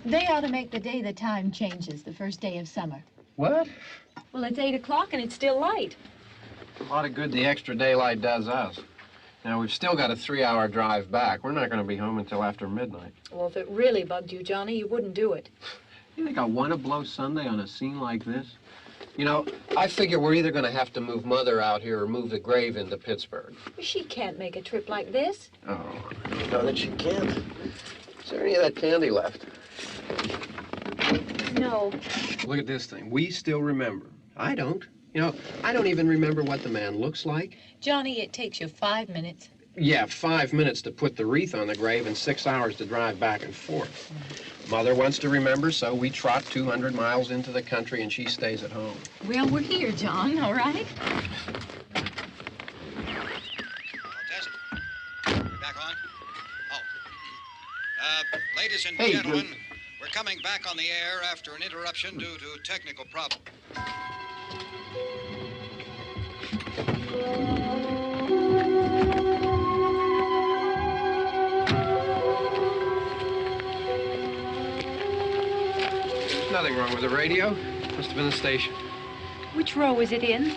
They ought to make the day the time changes, the first day of summer. What? Well, it's 8 o'clock and it's still light. A lot of good the extra daylight does us. Now, we've still got a 3-hour drive back. We're not going to be home until after midnight. Well, if it really bugged you, Johnny, you wouldn't do it. You think I want to blow Sunday on a scene like this? You know, I figure we're either going to have to move Mother out here or move the grave into Pittsburgh. She can't make a trip like this. Oh, I know that she can't. Is there any of that candy left? No. Look at this thing. We still remember. I don't. You know, I don't even remember what the man looks like. Johnny, it takes you 5 minutes. Yeah, 5 minutes to put the wreath on the grave and 6 hours to drive back and forth. Mother wants to remember, so we trot 200 miles into the country and she stays at home. Well, we're here, John, all right? Tess, we're back on? Oh. Ladies and Hey, gentlemen, we're coming back on the air after an interruption due to technical problem. There's nothing wrong with the radio. Must have been the station. Which row is it in?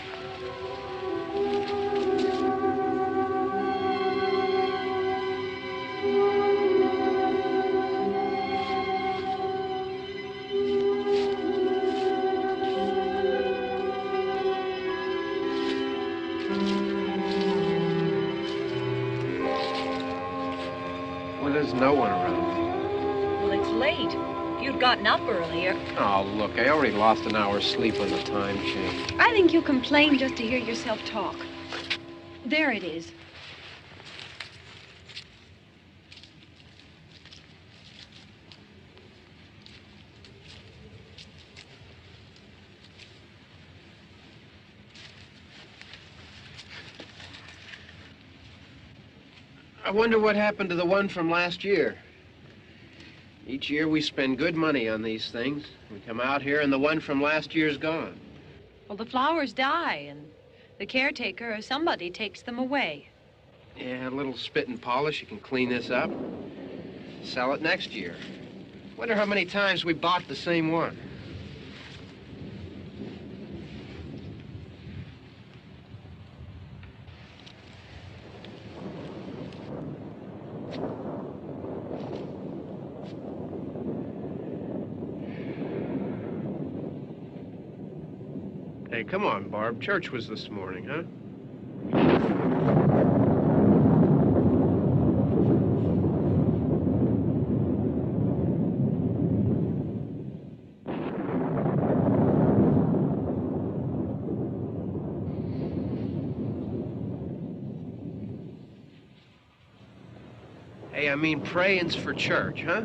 Well, there's no one around. Well, it's late. If you'd gotten up earlier. Oh, look, I already lost an hour's sleep on the time change. I think you complain just to hear yourself talk. There it is. I wonder what happened to the one from last year. Each year we spend good money on these things. We come out here and the one from last year's gone. Well, the flowers die, and the caretaker or somebody takes them away. Yeah, a little spit and polish. You can clean this up. Sell it next year. Wonder how many times we bought the same one. Hey, come on, Barb. Church was this morning, huh? Hey, I mean, praying's for church, huh?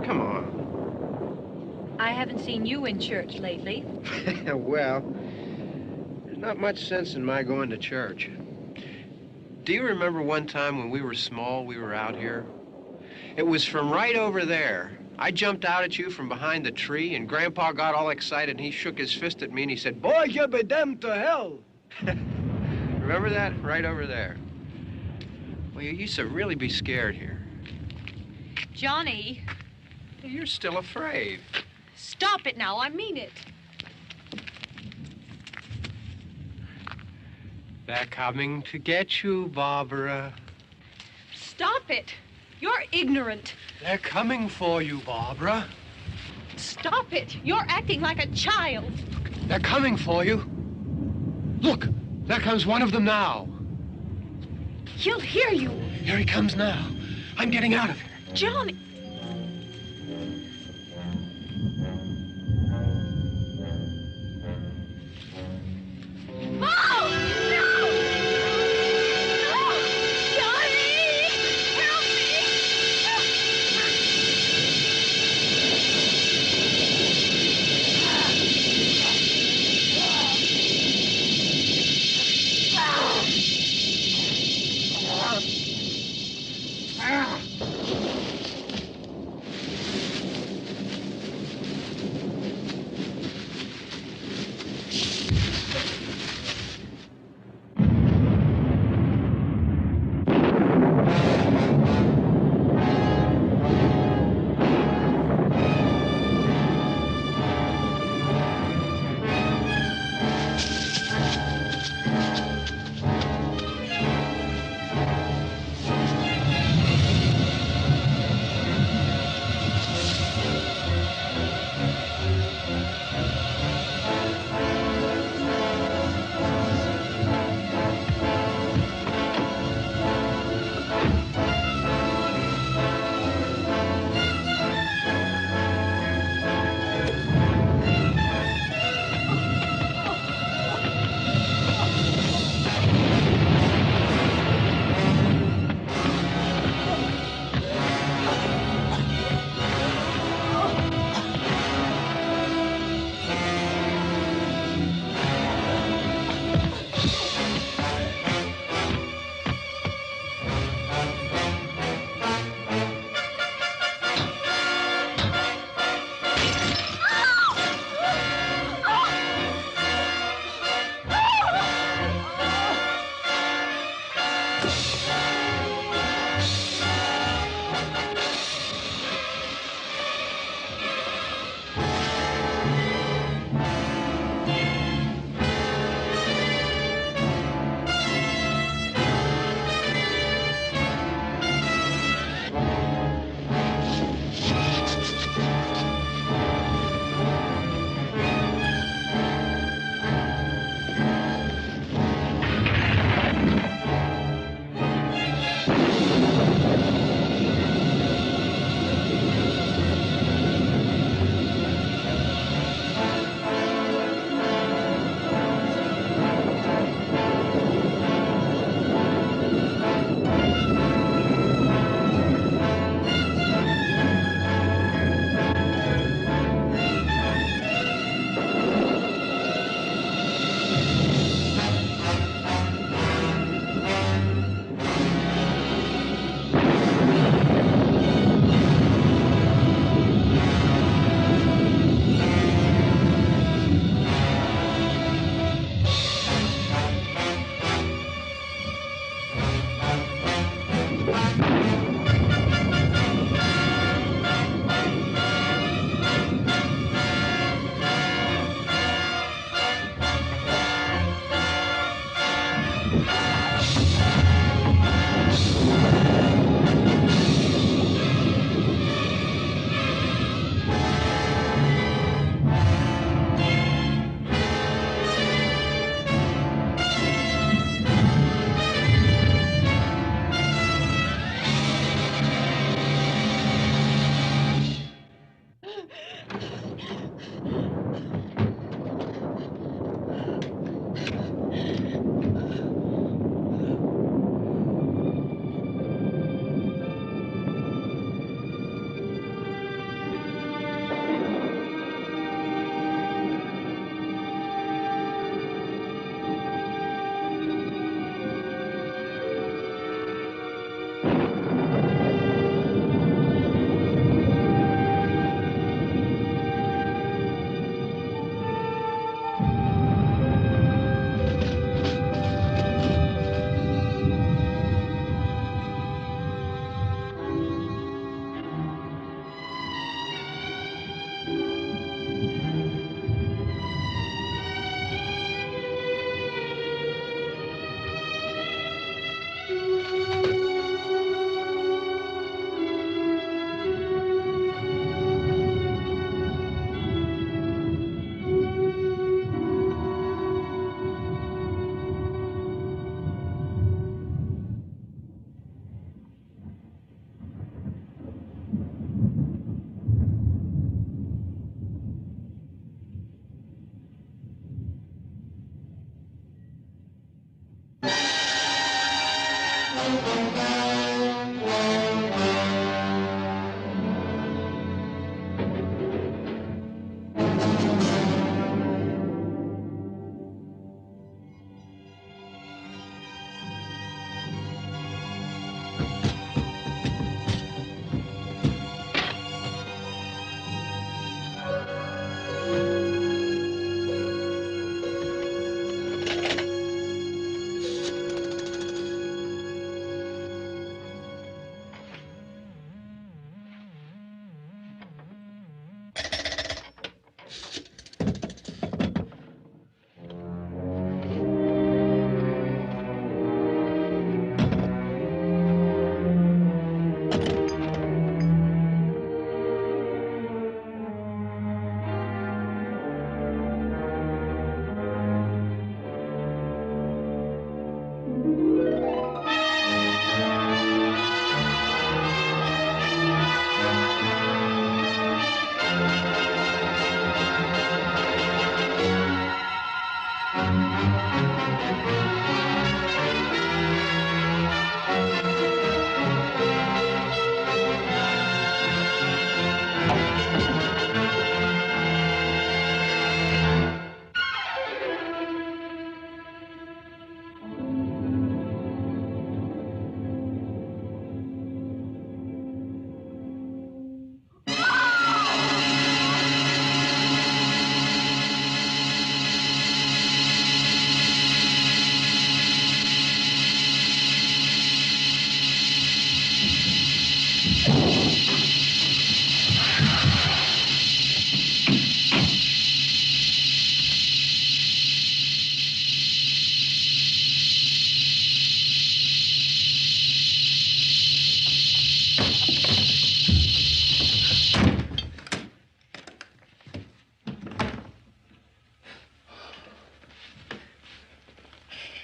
Come on. I haven't seen you in church lately. Well, there's not much sense in my going to church. Do you remember one time when we were small, we were out here? It was from right over there. I jumped out at you from behind the tree, and Grandpa got all excited, and he shook his fist at me, and he said, "Boy, you'll be damned to hell." Remember that? Right over there. Well, you used to really be scared here. Johnny, You're still afraid. stop it now. I mean it. They're coming to get you, Barbara. Stop it. You're ignorant. They're coming for you, Barbara. Stop it. You're acting like a child. They're coming for you. Look, there comes one of them now. He'll hear you. Here he comes now. I'm getting out of here. Johnny. Oh! No! No! Johnny! Help me!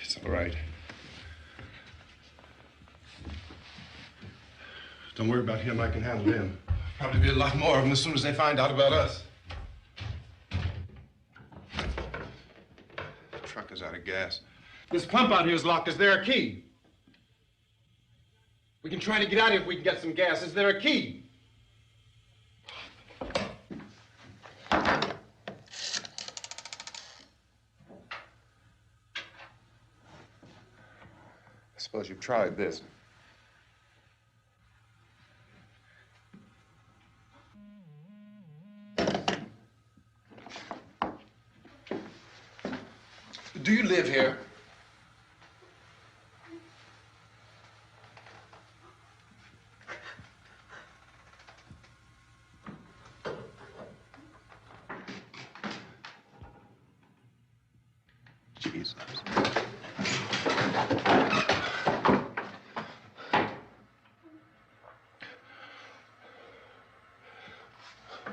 It's all right. Don't worry about him. I can handle him. Probably be a lot more of them as soon as they find out about us. The truck is out of gas. This pump out here is locked. Is there a key? We can try to get out of here if we can get some gas. Is there a key? I suppose you've tried this. Do you live here? Jesus.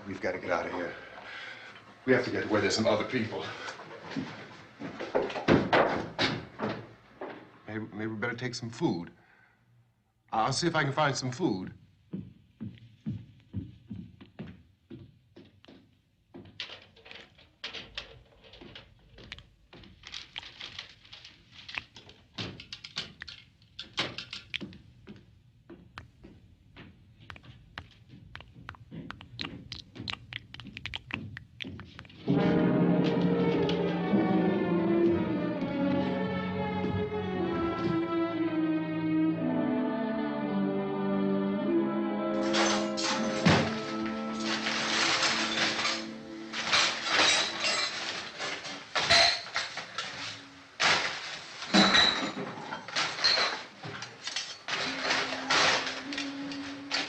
We've got to get out of here. We have to get where there's some other people. Maybe we better take some food. I'll see if I can find some food.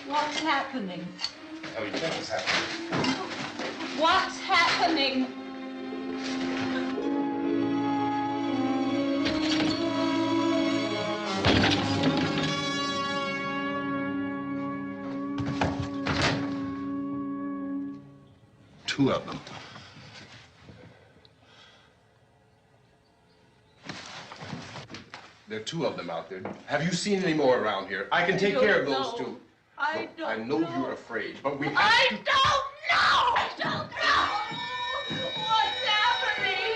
What's happening? Oh, you think what's happening? What's happening? Two of them. There are two of them out there. Have you seen any more around here? I can take care of those two. I Look, I know you're afraid, but we have I to... don't know! I don't know! What's happening?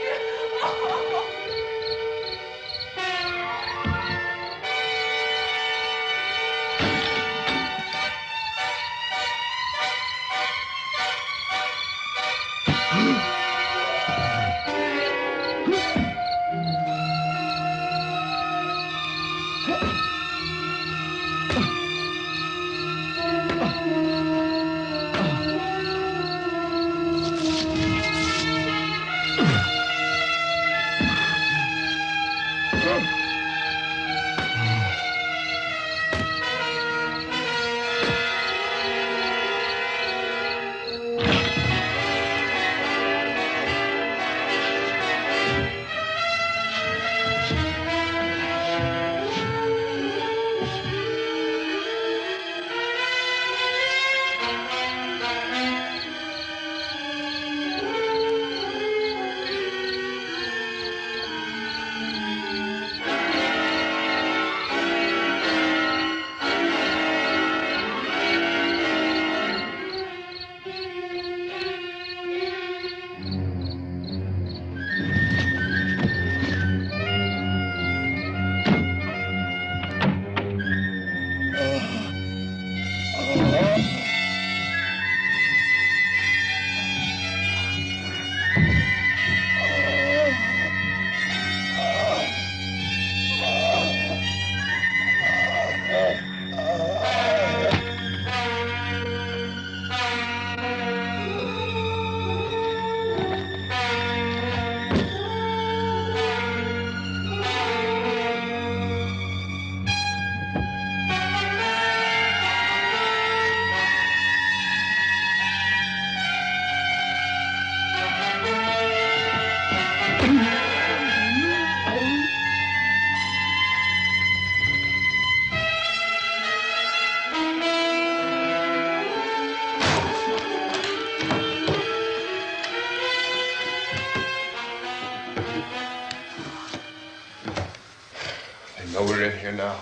here now.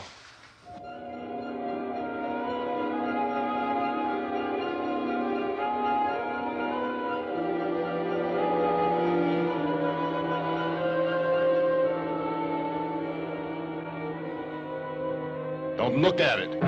Don't look at it.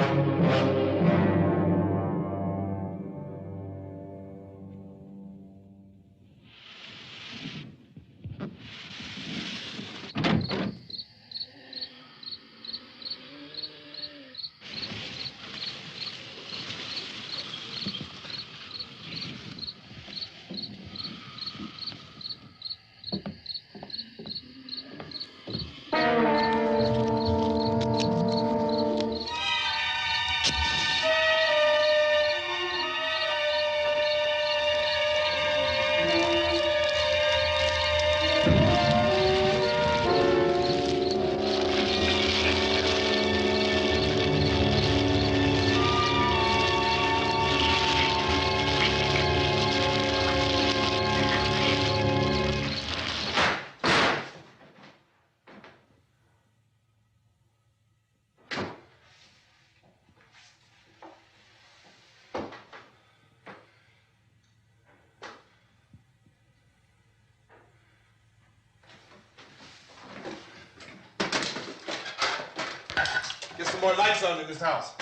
Get some more lights on in this house.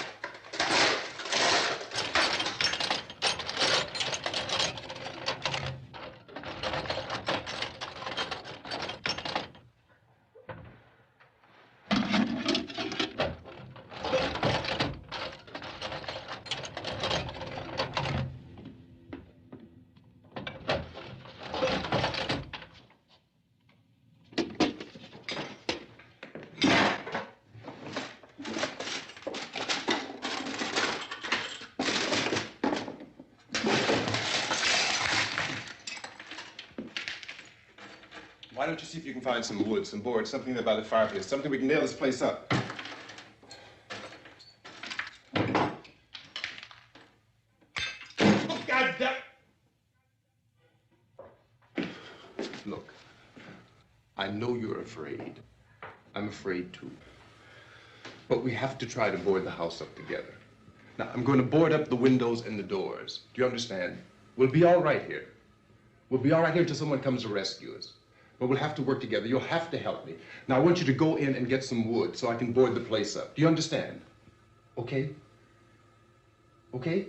Why don't you see if you can find some wood, some board, something there by the fireplace, something we can nail this place up. Oh, God damn! Look, I know you're afraid. I'm afraid too. But we have to try to board the house up together. Now, I'm going to board up the windows and the doors. Do you understand? We'll be all right here. We'll be all right here until someone comes to rescue us. But we'll have to work together. You'll have to help me. Now, I want you to go in and get some wood so I can board the place up. Do you understand? Okay? Okay?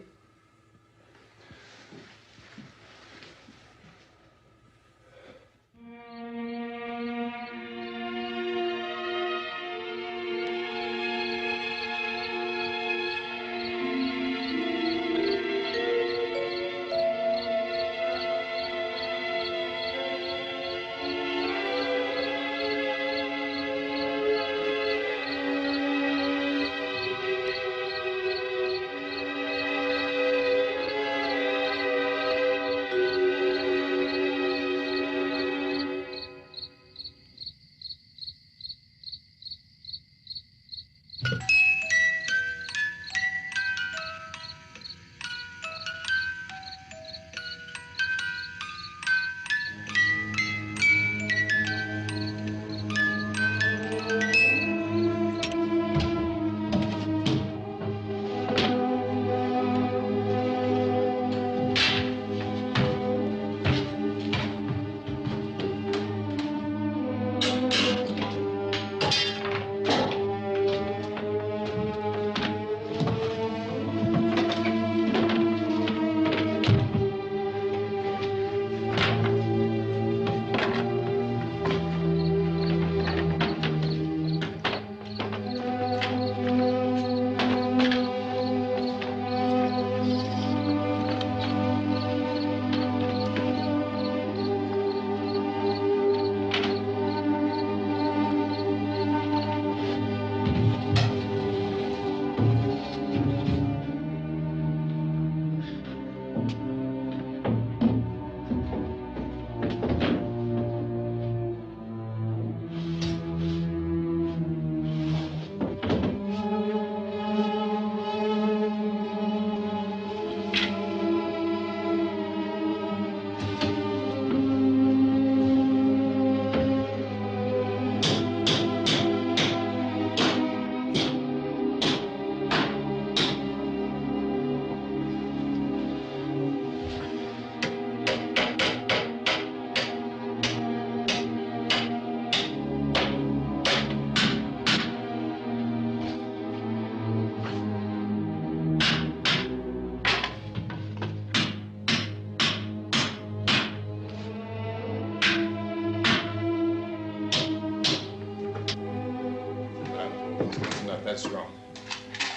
That's wrong.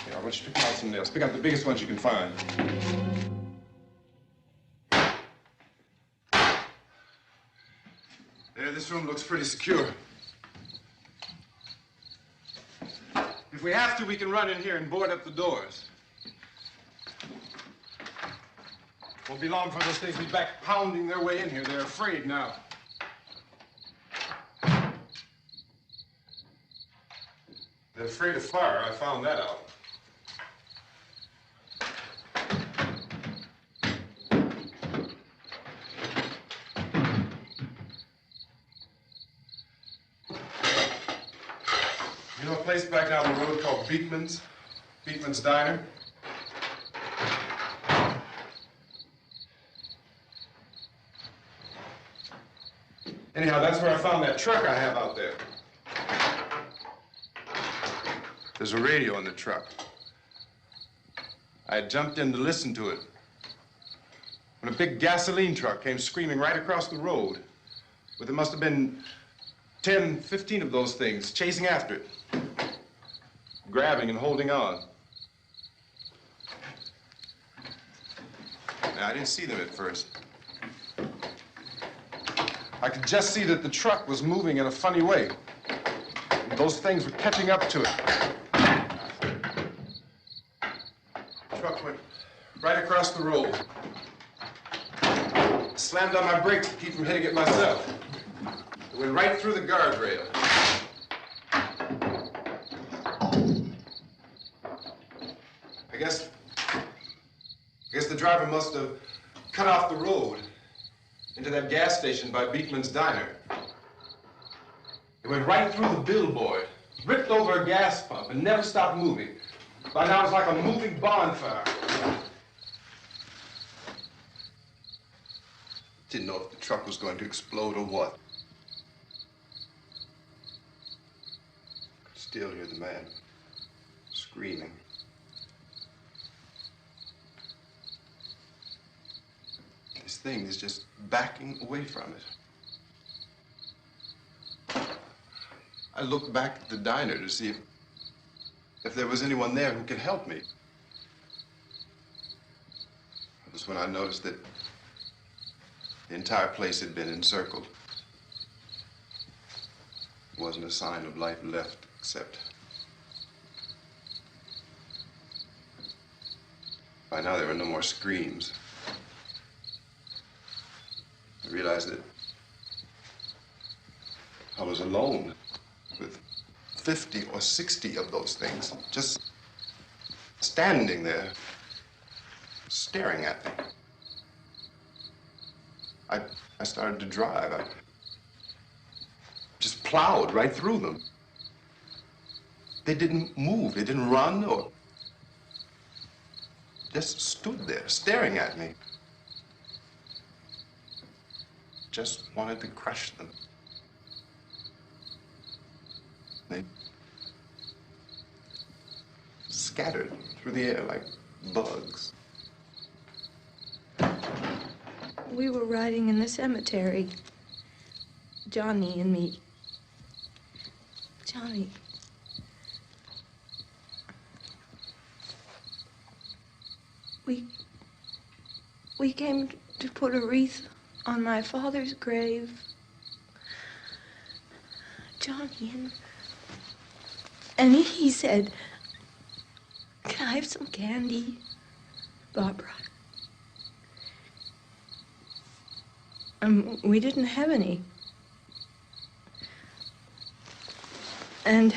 Yeah, I want you to pick out some nails. Pick out the biggest ones you can find. There, this room looks pretty secure. If we have to, we can run in here and board up the doors. Won't be long before those things be back pounding their way in here. They're afraid now. They're afraid of fire. I found that out. You know a place back down the road called Beekman's? Beekman's Diner? Anyhow, that's where I found that truck I have out there. There's a radio in the truck. I jumped in to listen to it when a big gasoline truck came screaming right across the road with there must have been 10, 15 of those things chasing after it, grabbing and holding on. Now, I didn't see them at first. I could just see that the truck was moving in a funny way. Those things were catching up to it. The truck went right across the road. Slammed on my brakes to keep from hitting it myself. It went right through the guardrail. I guess the driver must have cut off the road into that gas station by Beekman's Diner. It went right through the billboard, ripped over a gas pump, and never stopped moving. By now, it was like a moving bonfire. Didn't know if the truck was going to explode or what. Could still hear the man screaming. This thing is just backing away from it. I looked back at the diner to see if there was anyone there who could help me. It was when I noticed that the entire place had been encircled. There wasn't a sign of life left except by now there were no more screams. I realized that I was alone with 50 or 60 of those things, just standing there, staring at me. I started to drive. I just plowed right through them. They didn't move. They didn't run or just stood there, staring at me. Just wanted to crush them. They scattered through the air like bugs. We were riding in the cemetery, Johnny and me. Johnny. We came to put a wreath on my father's grave. Johnny, and he said, "Can I have some candy, Barbara?" We didn't have any. And,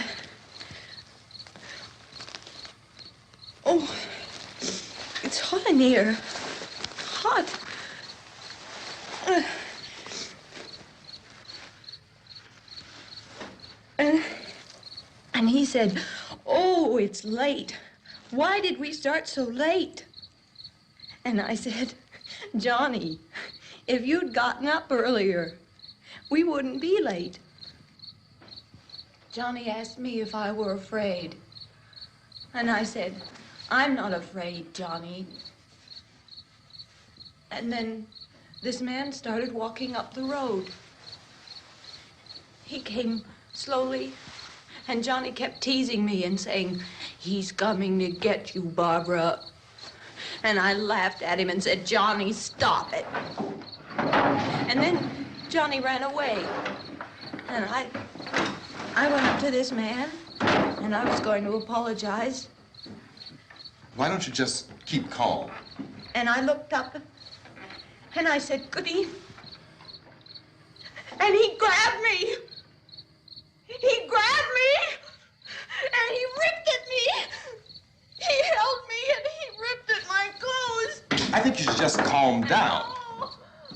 oh, it's hot in here. Hot. And he said, "Oh, it's late. Why did we start so late?" And I said, "Johnny, if you'd gotten up earlier, we wouldn't be late." Johnny asked me if I were afraid. And I said, "I'm not afraid, Johnny." And then this man started walking up the road. He came slowly And Johnny kept teasing me and saying, "He's coming to get you, Barbara." And I laughed at him and said, "Johnny, stop it." And then Johnny ran away. And I went up to this man, and I was going to apologize. Why don't you just keep calm? And I looked up, and I said, "Good evening." And he grabbed me. He grabbed me, and he ripped at me. He held me, and he ripped at my clothes. I think you should just calm down.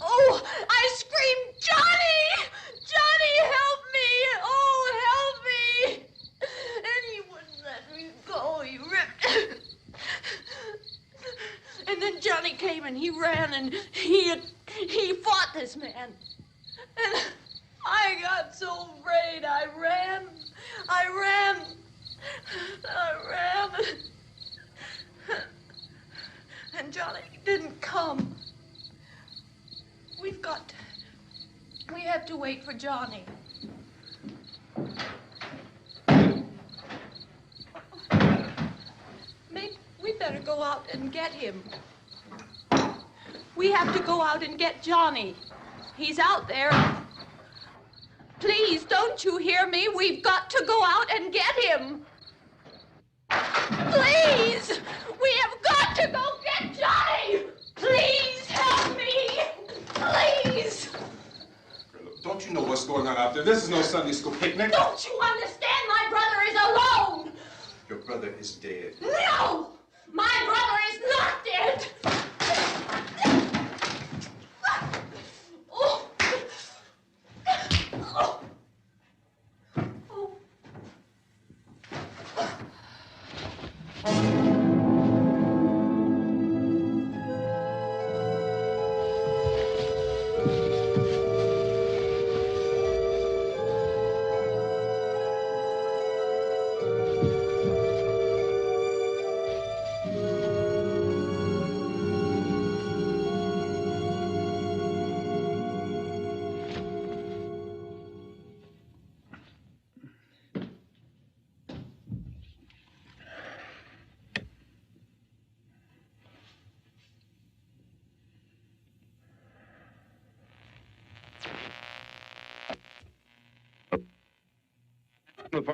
Oh, I screamed, "Johnny! Johnny, help me! Oh, help me!" And he wouldn't let me go. He ripped. And then Johnny came and he ran and he fought this man. And I got so afraid. I ran. And Johnny didn't come. We have to wait for Johnny. Maybe we better go out and get him. We have to go out and get Johnny. He's out there. Please, don't you hear me? We've got to go out and get him. Please! We have got to go get Johnny! Please help me! Please! Don't you know what's going on out there? This is no Sunday school picnic. Don't you understand? My brother is alone. Your brother is dead. No! My brother is not dead. Oh. Oh.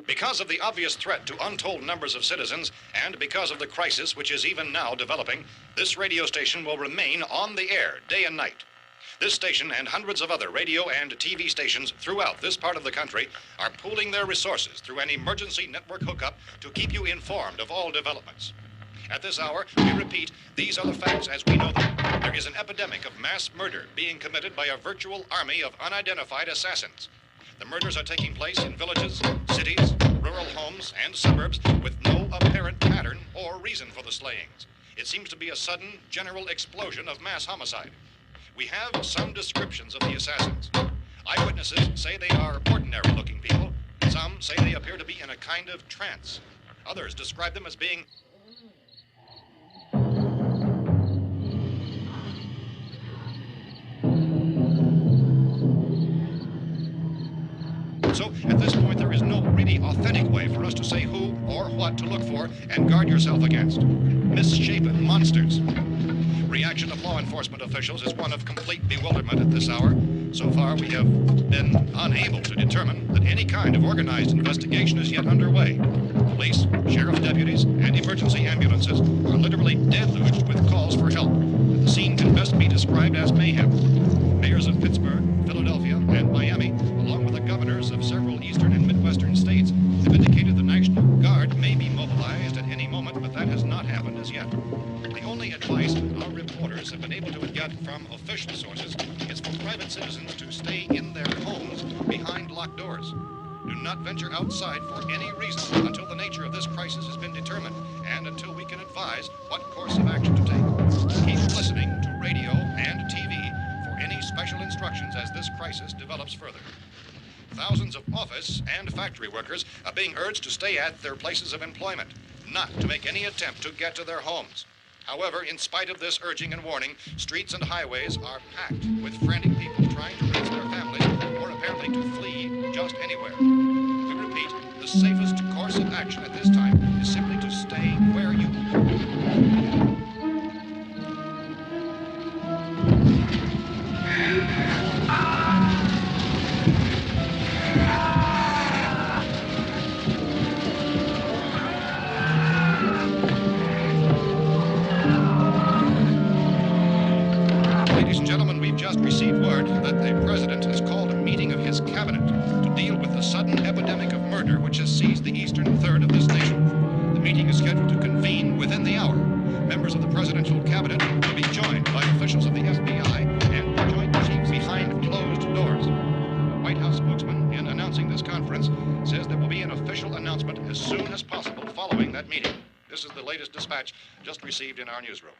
Because of the obvious threat to untold numbers of citizens, and because of the crisis which is even now developing, this radio station will remain on the air day and night. This station and hundreds of other radio and TV stations throughout this part of the country are pooling their resources through an emergency network hookup to keep you informed of all developments. At this hour, we repeat, these are the facts as we know them. There is an epidemic of mass murder being committed by a virtual army of unidentified assassins. The murders are taking place in villages, cities, rural homes, and suburbs with no apparent pattern or reason for the slayings. It seems to be a sudden, general explosion of mass homicide. We have some descriptions of the assassins. Eyewitnesses say they are ordinary-looking people. Some say they appear to be in a kind of trance. Others describe them as being So, at this point, there is no really authentic way for us to say who or what to look for and guard yourself against. Misshapen monsters. Reaction of law enforcement officials is one of complete bewilderment at this hour. So far, we have been unable to determine that any kind of organized investigation is yet underway. Police, sheriff deputies, and emergency ambulances are literally deluged with calls for help. The scene can best be described as mayhem. Mayors of Pittsburgh, Philadelphia, and Miami, along with the governors of several eastern and midwestern states, have indicated the National Guard may be mobilized at any moment, but that has not happened as yet. The only advice our reporters have been able to get from official sources is for private citizens to stay in their homes behind locked doors. Do not venture outside for any reason until the nature of this crisis has been determined and until we can advise what course of action to take. Keep listening to radio and TV for any special instructions as this crisis develops further. Thousands of office and factory workers are being urged to stay at their places of employment, not to make any attempt to get to their homes. However, in spite of this urging and warning, streets and highways are packed with frantic people trying to reach their families or apparently to flee just anywhere. We repeat, repeat, the safest course of action at this time is simply to stay where you are. Ladies and gentlemen, we've just received word that the president has called a meeting of his cabinet to deal with the sudden epidemic of murder which has seized the eastern third of this nation. The meeting is scheduled to convene within the hour. Members of the presidential cabinet will be joined by officials of the FBI and the joint chiefs behind closed doors. The White House spokesman, in announcing this conference, says there will be an official announcement as soon as possible following that meeting. This is the latest dispatch just received in our newsroom.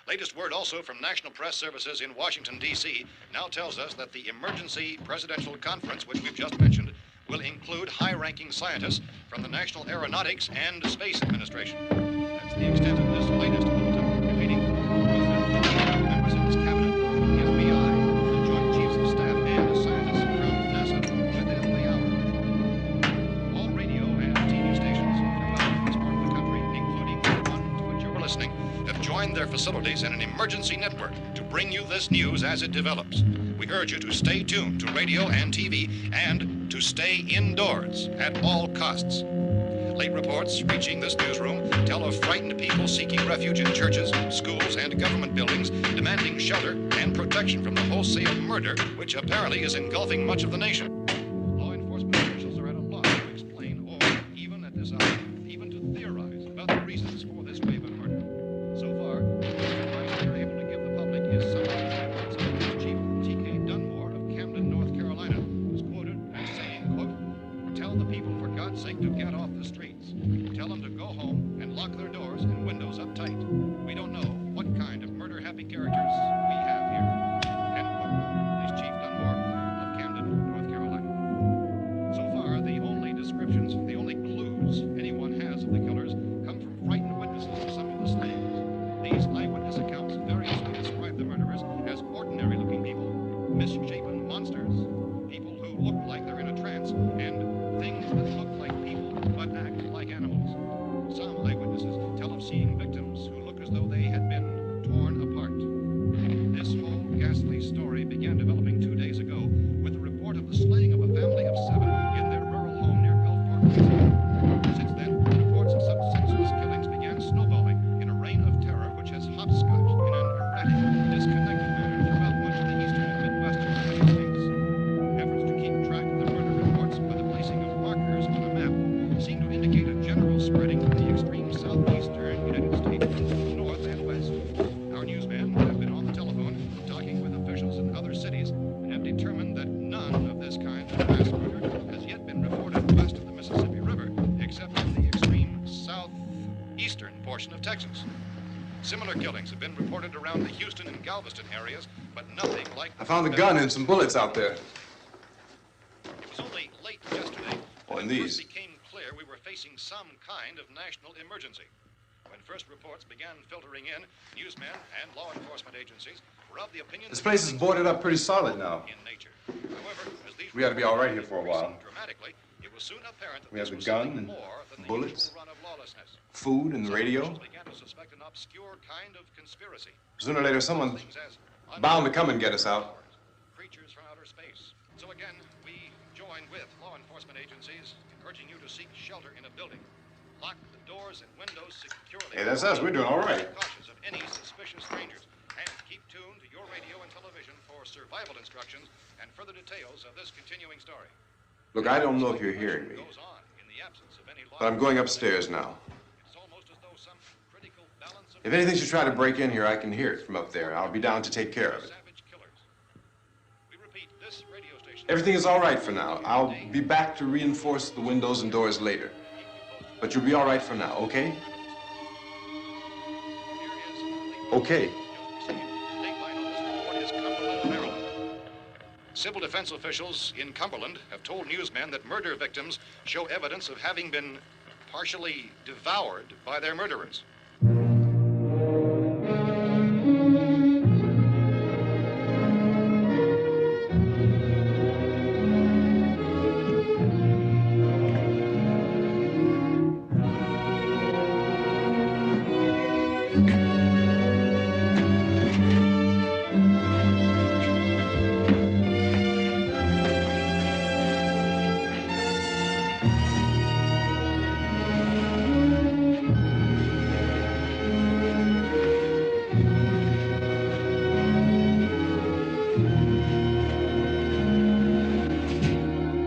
Latest word also from National Press Services in Washington, D.C. now tells us that the emergency presidential conference, which we've just mentioned, will include high-ranking scientists from the National Aeronautics and Space Administration. That's the extent of this latest bulletin. Repeating, the President, members of his cabinet, the FBI, the Joint Chiefs of Staff, and scientists from NASA within the hour. All radio and TV stations throughout this part of the country, including the one to which you're listening, have joined their facilities in an emergency network to bring you this news as it develops. We urge you to stay tuned to radio and TV and to stay indoors at all costs. Late reports reaching this newsroom tell of frightened people seeking refuge in churches, schools, and government buildings, demanding shelter and protection from the wholesale murder which apparently is engulfing much of the nation. Law enforcement officials are at a loss to explain or, even at this hour, even to theorize about the reasons for this wave of murder. So far, the advice they're able to give the public is some of the statements of Chief T.K. Dunmore of Camden, North Carolina, who's quoted as saying, quote, "Tell the people, for God's sake, to get off the streets. Tell them to go home and lock their doors and windows up tight. We don't know what kind of murder-happy characters we have here." End quote. This Chief Dunmore of Camden, North Carolina. So far, the only descriptions, the only clues anyone has of the killers come from frightened witnesses of some of the slayings. These eyewitness accounts variously describe the murderers as ordinary-looking people, misshapen monsters, people who look like they're in a trance, and things that look like people but act like animals. Some eyewitnesses tell of seeing victims who look as though they had been torn apart. This whole ghastly story began developing 2 days ago with the report of the slaying of a family of 7 in their rural home near Gulfport, Louisiana. Since then, reports of such senseless killings began snowballing in a reign of terror which has hopscotched in an erratic, disconnected manner throughout much of the eastern and midwestern United States. Efforts to keep track of the murder reports by the placing of markers on a map seem to indicate a general spreading from the extreme southeastern United States to the north and west. Our newsmen have been on the telephone talking with officials in other cities and have determined that none of this kind of mass murder has yet been reported west of the Mississippi River, except in the extreme southeastern portion of Texas. Similar killings have been reported around the Houston and Galveston areas, but nothing like... I found a gun and some bullets out there. It was only late yesterday Oh, that and it these. first became clear we were facing some kind of national emergency. When first reports began filtering in, newsmen and law enforcement agencies were of the opinion... This place is boarded up pretty solid now. ...in nature. However, as these We ought to be all right here for a while. dramatically, it was soon apparent that We have this the was gun something and more than the bullets, usual run of lawlessness. food and the Some radio. officials began to suspect an obscure kind of conspiracy. Sooner or later, someone's Things as bound to come and get us out. creatures from outer space. So again, we join with law enforcement agencies urging you to seek shelter in a building. Lock the doors and windows securely. Hey, that's us. We're doing all right. Be cautious of any suspicious strangers. And keep tuned to your radio and television for survival instructions and further details of this continuing story. Look, I don't know if you're hearing me, Goes on in the absence of any law. but I'm going upstairs now. It's almost as though some critical balance of If anything should try to break in here, I can hear it from up there. I'll be down to take care of it. savage killers. We repeat, this radio station... Everything is all right for now. I'll be back to reinforce the windows and doors later. But you'll be all right for now, okay? Okay. Civil defense officials in Cumberland have told newsmen that murder victims show evidence of having been partially devoured by their murderers.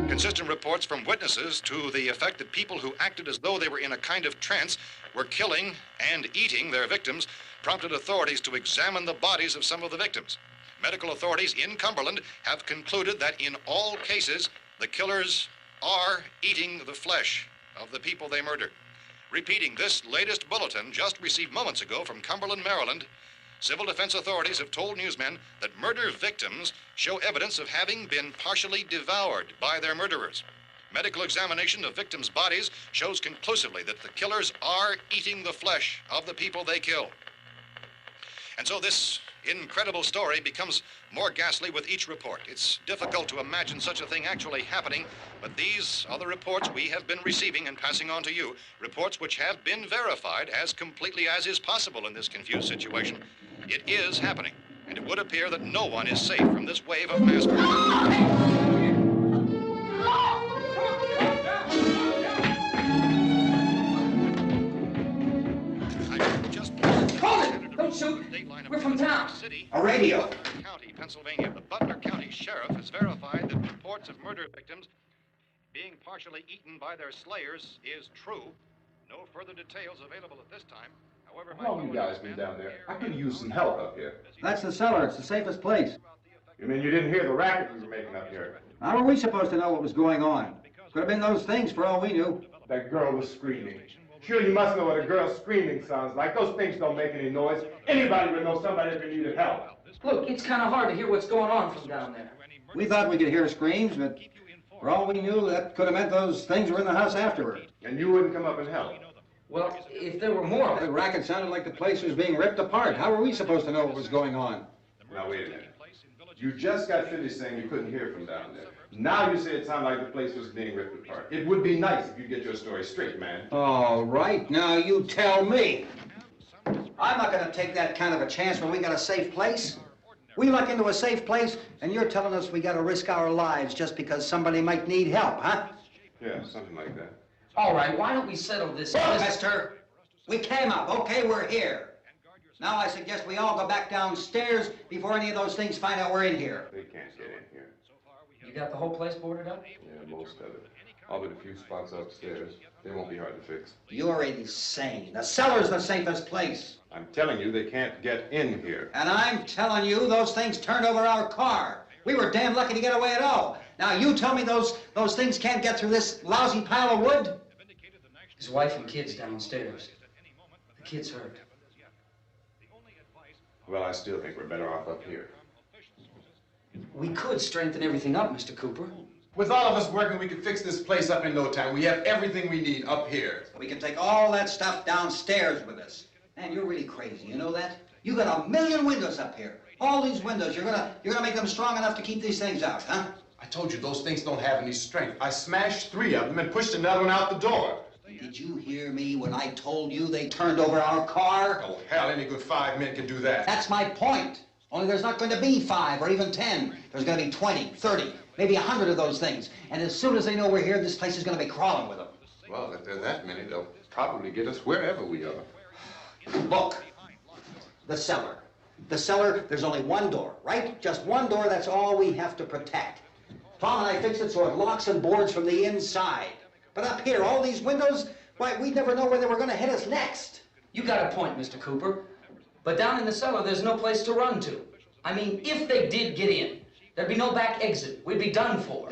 Consistent reports from witnesses to the effect that people who acted as though they were in a kind of trance were killing and eating their victims prompted authorities to examine the bodies of some of the victims. Medical authorities in Cumberland have concluded that in all cases, the killers are eating the flesh of the people they murdered. Repeating this latest bulletin just received moments ago from Cumberland, Maryland, civil defense authorities have told newsmen that murder victims show evidence of having been partially devoured by their murderers. Medical examination of victims' bodies shows conclusively that the killers are eating the flesh of the people they kill. And so this incredible story becomes more ghastly with each report. It's difficult to imagine such a thing actually happening, but these are the reports we have been receiving and passing on to you, reports which have been verified as completely as is possible in this confused situation. It is happening, and it would appear that no one is safe from this wave of mass murder. Don't shoot. We're from town. A radio. County, Pennsylvania. The Butler County Sheriff has verified that reports of murder victims being partially eaten by their slayers is true. No further details available at this time. However, How long you guys been down there? I could use some help up here. That's the cellar. It's the safest place. You mean you didn't hear the racket we were making up here? How were we supposed to know what was going on? Could have been those things for all we knew. That girl was screaming. Sure, you must know what a girl screaming sounds like. Those things don't make any noise. Anybody would know somebody if they needed help. Look, it's kind of hard to hear what's going on from down there. We thought we could hear screams, but for all we knew, that could have meant those things were in the house afterward. And you wouldn't come up and help? Well, if there were more... The racket sounded like the place was being ripped apart. How were we supposed to know what was going on? Now, wait a minute. You just got finished saying you couldn't hear from down there. Now you say it sounded like the place was being ripped apart. It would be nice if you get your story straight, man. All right, now you tell me. I'm not going to take that kind of a chance when we got a safe place. We luck into a safe place, and you're telling us we got to risk our lives just because somebody might need help, huh? Yeah, something like that. All right, why don't we settle this? Look, mister, we came up. Okay, we're here. Now I suggest we all go back downstairs before any of those things find out we're in here. They can't get in here. You got the whole place boarded up? Yeah, most of it. All but a few spots upstairs. They won't be hard to fix. You're insane. The cellar's the safest place. I'm telling you, they can't get in here. And I'm telling you, those things turned over our car. We were damn lucky to get away at all. Now you tell me those things can't get through this lousy pile of wood? His wife and kids downstairs. The kid's hurt. Well, I still think we're better off up here. We could strengthen everything up, Mr. Cooper. With all of us working, we could fix this place up in no time. We have everything we need up here. We can take all that stuff downstairs with us. Man, you're really crazy, you know that? You got 1 million windows up here. All these windows, you're gonna make them strong enough to keep these things out, huh? I told you those things don't have any strength. I smashed 3 of them and pushed another one out the door. Did you hear me when I told you they turned over our car? Oh, hell, any good 5 men can do that. That's my point. Only there's not going to be 5 or even 10. There's going to be 20, 30, maybe 100 of those things. And as soon as they know we're here, this place is going to be crawling with them. Well, if there are that many, they'll probably get us wherever we are. Look, the cellar. The cellar, there's only one door, right? Just one door, that's all we have to protect. Tom and I fixed it so it locks and boards from the inside. But up here, all these windows, why, we'd never know where they were going to hit us next. You got a point, Mr. Cooper. But down in the cellar, there's no place to run to. I mean, if they did get in, there'd be no back exit. We'd be done for.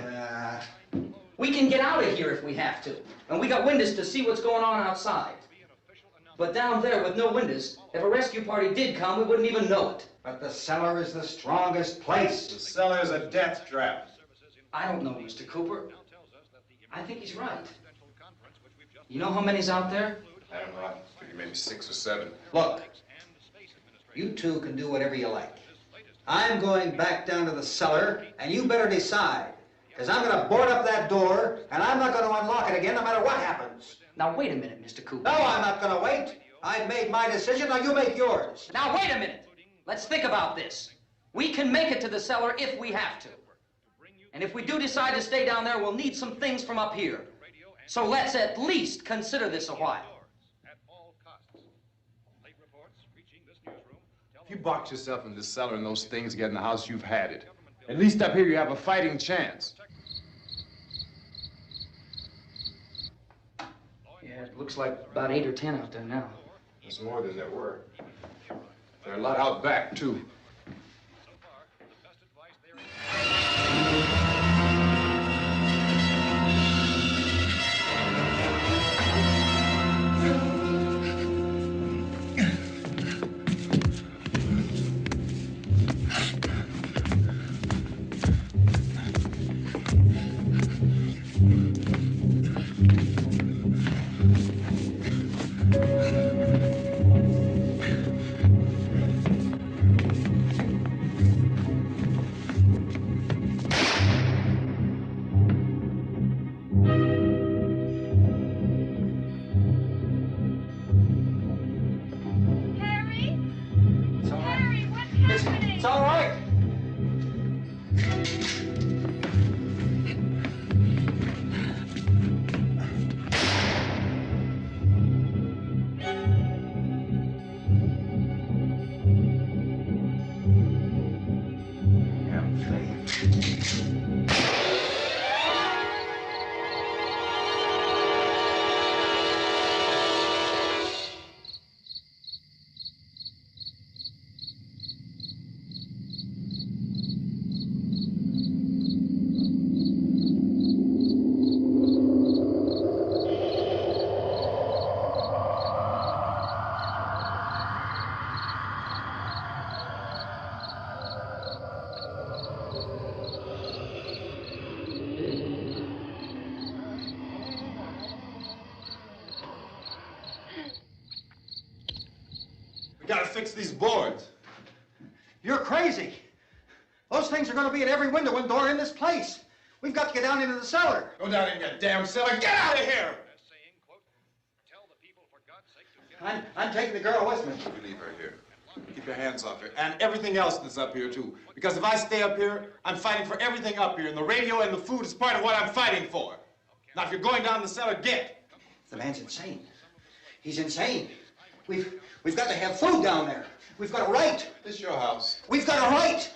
We can get out of here if we have to. And we got windows to see what's going on outside. But down there with no windows, if a rescue party did come, we wouldn't even know it. But the cellar is the strongest place. The cellar's a death trap. I don't know, Mr. Cooper. I think he's right. You know how many's out there? I don't know. I figure maybe 6 or 7. Look, you two can do whatever you like. I'm going back down to the cellar, and you better decide. Because I'm going to board up that door, and I'm not going to unlock it again no matter what happens. Now, wait a minute, Mr. Cooper. No, I'm not going to wait. I've made my decision, now you make yours. Now, wait a minute. Let's think about this. We can make it to the cellar if we have to. And if we do decide to stay down there, we'll need some things from up here. So let's at least consider this a while. If you box yourself in the cellar and those things get in the house, you've had it. At least up here you have a fighting chance. Yeah, it looks like about 8 or 10 out there now. There's more than there were. There are a lot out back, too. It's all right. We gotta fix these boards. You're crazy. Those things are going to be at every window and door in this place. We've got to get down into the cellar. Go down in your damn cellar. Get out of here! I'm taking the girl with me. You leave her here. Keep your hands off her. And everything else that's up here, too. Because if I stay up here, I'm fighting for everything up here. And the radio and the food is part of what I'm fighting for. Now, if you're going down the cellar, get. The man's insane. He's insane. We've got to have food down there. We've got a right. This is your house. We've got a right.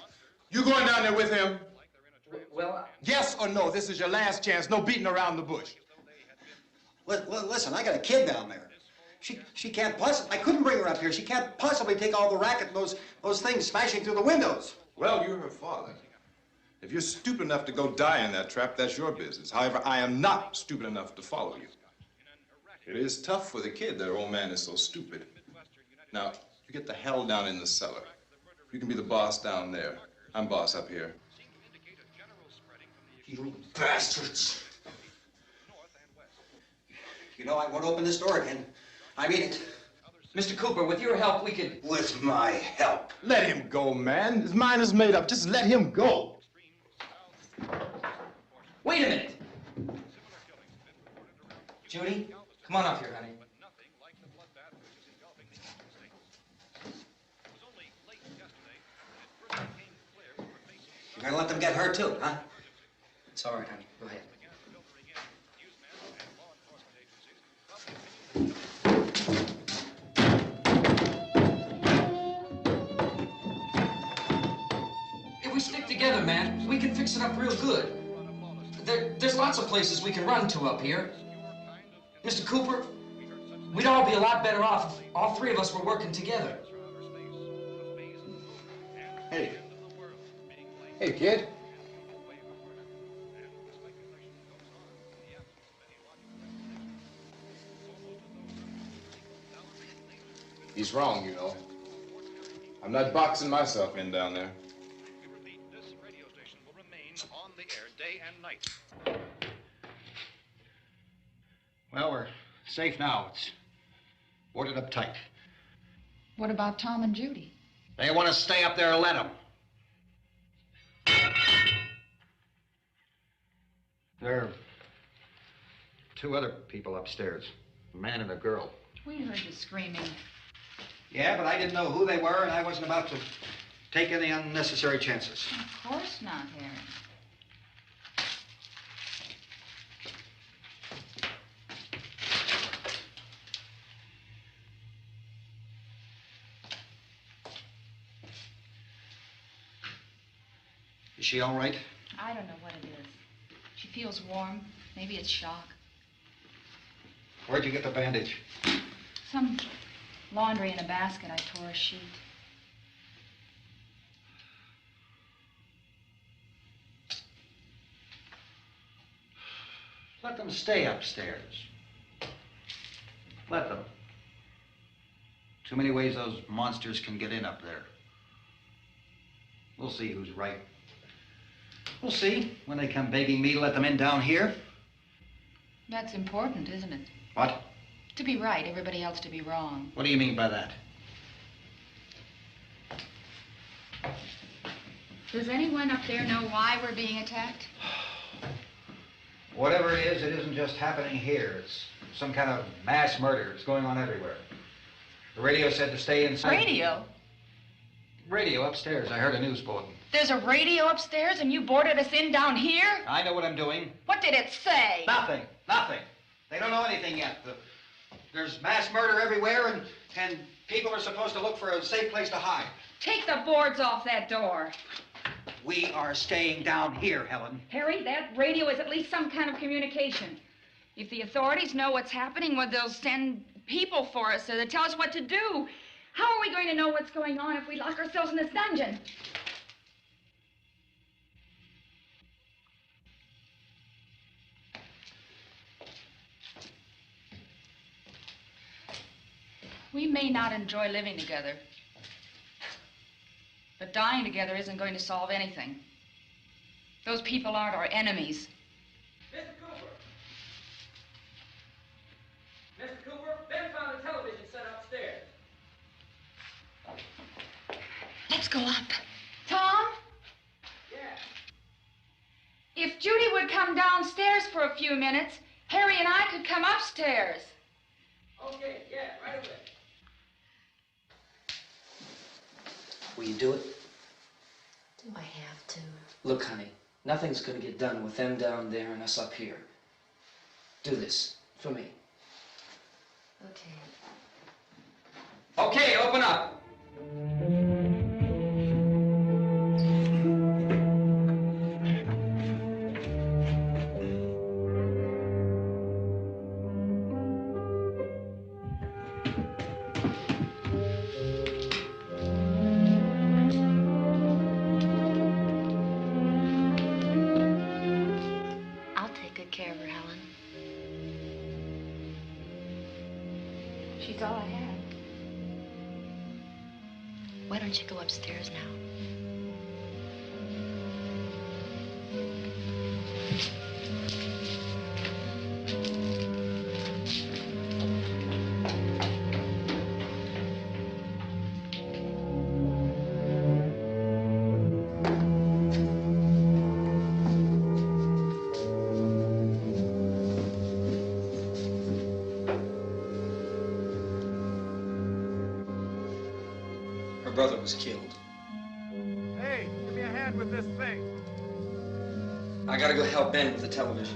You going down there with him? Well, Yes or no? This is your last chance. No beating around the bush. Listen, I got a kid down there. She can't possibly, I couldn't bring her up here. She can't possibly take all the racket and those things smashing through the windows. Well, you're her father. If you're stupid enough to go die in that trap, that's your business. However, I am not stupid enough to follow you. It is tough for the kid that old man is so stupid. Now, you get the hell down in the cellar. You can be the boss down there. I'm boss up here. You bastards. You know, I won't open this door again. I mean it. Mr. Cooper, with your help, we could... With my help. Let him go, man. His mind is made up. Just let him go. Wait a minute. Judy, come on up here, honey. You're gonna let them get hurt too, huh? It's all right, honey. Go ahead. If we stick together, man, we can fix it up real good. There's lots of places we can run to up here. Mr. Cooper, we'd all be a lot better off if all three of us were working together. Hey. Hey, kid. He's wrong, you know. I'm not boxing myself in down there. This radio station will remain on the air day and night. Well, we're safe now. It's boarded up tight. What about Tom and Judy? They want to stay up there, let them. There are two other people upstairs, a man and a girl. We heard the screaming. Yeah, but I didn't know who they were, and I wasn't about to take any unnecessary chances. Of course not, Harry. Is she all right? I don't know what it is. She feels warm. Maybe it's shock. Where'd you get the bandage? Some laundry in a basket. I tore a sheet. Let them stay upstairs. Let them. Too many ways those monsters can get in up there. We'll see who's right. We'll see when they come begging me to let them in down here. That's important, isn't it? What? To be right, everybody else to be wrong. What do you mean by that? Does anyone up there know why we're being attacked? Whatever it isn't just happening here. It's some kind of mass murder. It's going on everywhere. The radio said to stay inside. Radio? Radio upstairs. I heard a news bulletin. There's a radio upstairs and you boarded us in down here? I know what I'm doing. What did it say? Nothing. Nothing. They don't know anything yet. There's mass murder everywhere, and people are supposed to look for a safe place to hide. Take the boards off that door. We are staying down here, Helen. Harry, that radio is at least some kind of communication. If the authorities know what's happening, well, they'll send people for us so they'll tell us what to do. How are we going to know what's going on if we lock ourselves in this dungeon? We may not enjoy living together, but dying together isn't going to solve anything. Those people aren't our enemies. Mr. Cooper! Mr. Cooper, Ben found a television set upstairs. Let's go up. Tom? Yeah. If Judy would come downstairs for a few minutes, Harry and I could come upstairs. Okay, yeah, right away. Will you do it? Do I have to? Look, honey, nothing's gonna get done with them down there and us up here. Do this for me. Okay. Okay, open up. I'll take good care of her, Helen. She's all I have. Why don't you go upstairs now? Her brother was killed. Hey, give me a hand with this thing. I gotta go help Ben with the television.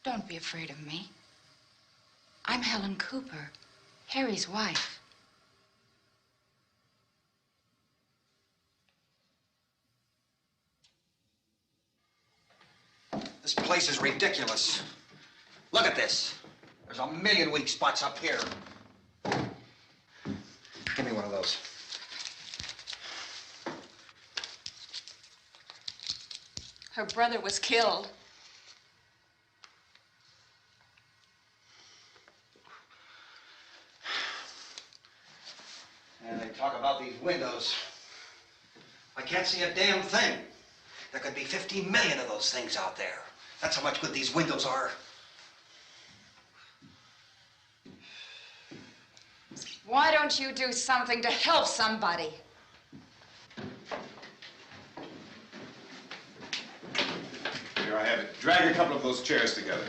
Don't be afraid of me. I'm Helen Cooper, Harry's wife. This place is ridiculous. Look at this. There's a million weak spots up here. windows. Her brother was killed. And they talk about these windows. I can't see a damn thing. There could be 15 million of those things out there. That's how much good these windows are. Why don't you do something to help somebody? Here I have it. Drag a couple of those chairs together.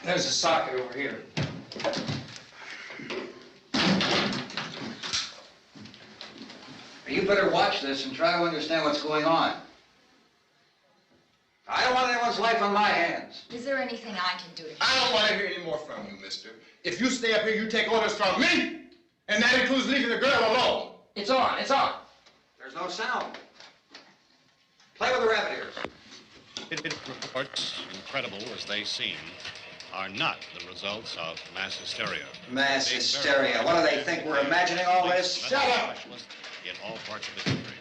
There's a socket over here. You better watch this and try to understand what's going on. I don't want anyone's life on my hands. Is there anything I can do to help? I don't want to hear any more from you, mister. If you stay up here, you take orders from me. And that includes leaving the girl alone. It's on, it's on. There's no sound. Play with the rabbit ears. Reports, incredible as they seem, are not the results of mass hysteria. Mass hysteria. What do they think? We're imagining all this? Shut up! In all parts of the country.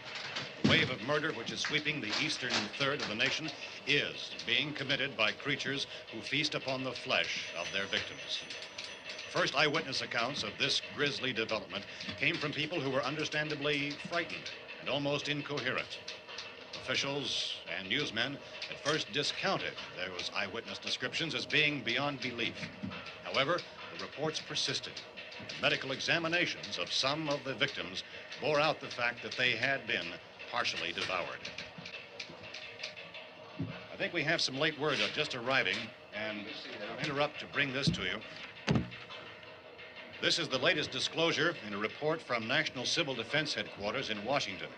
The wave of murder which is sweeping the eastern third of the nation is being committed by creatures who feast upon the flesh of their victims. First eyewitness accounts of this grisly development came from people who were understandably frightened and almost incoherent. Officials and newsmen at first discounted those eyewitness descriptions as being beyond belief. However, the reports persisted. And medical examinations of some of the victims bore out the fact that they had been partially devoured. I think we have some late word just arriving, and I'll interrupt to bring this to you. This is the latest disclosure in a report from National Civil Defense Headquarters in Washington.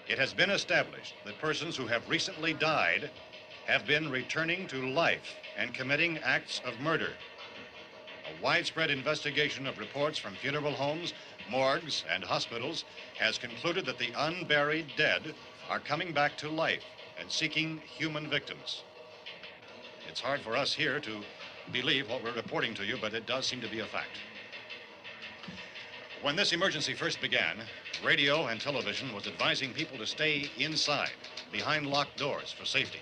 It has been established that persons who have recently died have been returning to life and committing acts of murder. A widespread investigation of reports from funeral homes, morgues, and hospitals has concluded that the unburied dead are coming back to life and seeking human victims. It's hard for us here to believe what we're reporting to you, but it does seem to be a fact. When this emergency first began, radio and television was advising people to stay inside, behind locked doors for safety.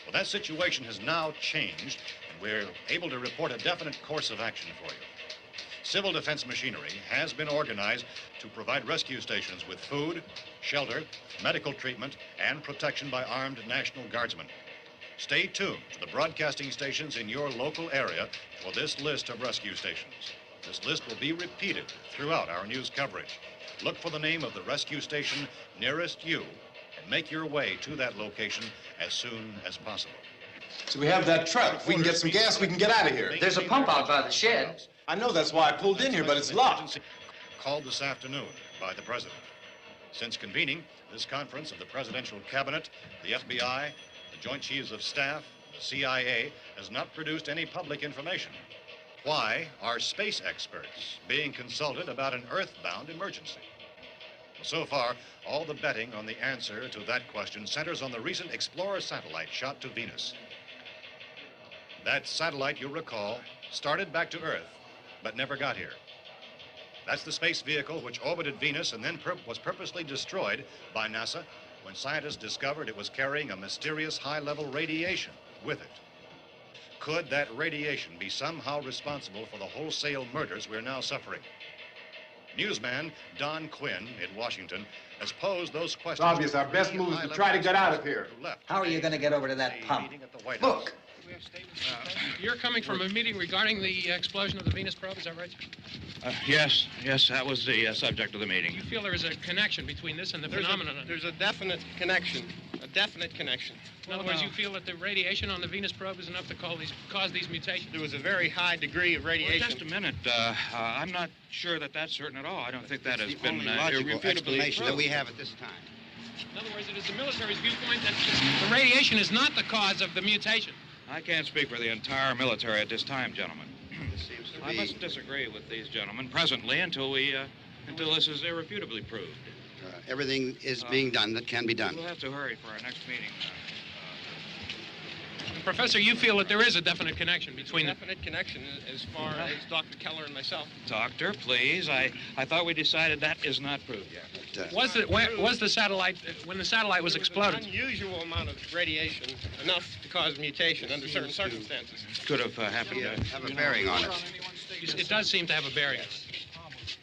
Well, that situation has now changed, and we're able to report a definite course of action for you. Civil defense machinery has been organized to provide rescue stations with food, shelter, medical treatment, and protection by armed National Guardsmen. Stay tuned to the broadcasting stations in your local area for this list of rescue stations. This list will be repeated throughout our news coverage. Look for the name of the rescue station nearest you and make your way to that location as soon as possible. So we have that truck. If we can get some gas, we can get out of here. There's a pump out by the shed. I know, that's why I pulled in here, but it's locked. Called this afternoon by the president. Since convening this conference of the presidential cabinet, the FBI, the Joint Chiefs of Staff, the CIA has not produced any public information. Why are space experts being consulted about an earthbound emergency? Well, so far, all the betting on the answer to that question centers on the recent Explorer satellite shot to Venus. That satellite, you'll recall, started back to Earth, but never got here. That's the space vehicle which orbited Venus and then was purposely destroyed by NASA when scientists discovered it was carrying a mysterious high-level radiation with it. Could that radiation be somehow responsible for the wholesale murders we're now suffering? Newsman Don Quinn in Washington has posed those questions. It's obvious our best move is to try to get out of here. How are you going to get over to that pump? Look! You're coming from a meeting regarding the explosion of the Venus probe, is that right? Yes, that was the subject of the meeting. You feel there is a connection between this and the phenomenon? There's a definite connection. In other words, you feel that the radiation on the Venus probe is enough to cause these mutations? There was a very high degree of radiation. Well, just a minute. I'm not sure that that's certain at all. I don't think that has been only logical irrefutably explanation proved. that we have at this time. In other words, it is the military's viewpoint that the radiation is not the cause of the mutation. I can't speak for the entire military at this time, gentlemen. This seems to I be... must disagree with these gentlemen presently until this is irrefutably proved. everything is being done that can be done. We'll have to hurry for our next meeting. Professor, you feel that there is a definite connection between the... Definite connection as far as Dr. Keller and myself. Doctor, please. I thought we decided that is not proved yet. Was the satellite, when the satellite was exploded? An unusual amount of radiation, enough to cause mutation under certain circumstances. Could have happened. Have a bearing on it. It does seem to have a bearing.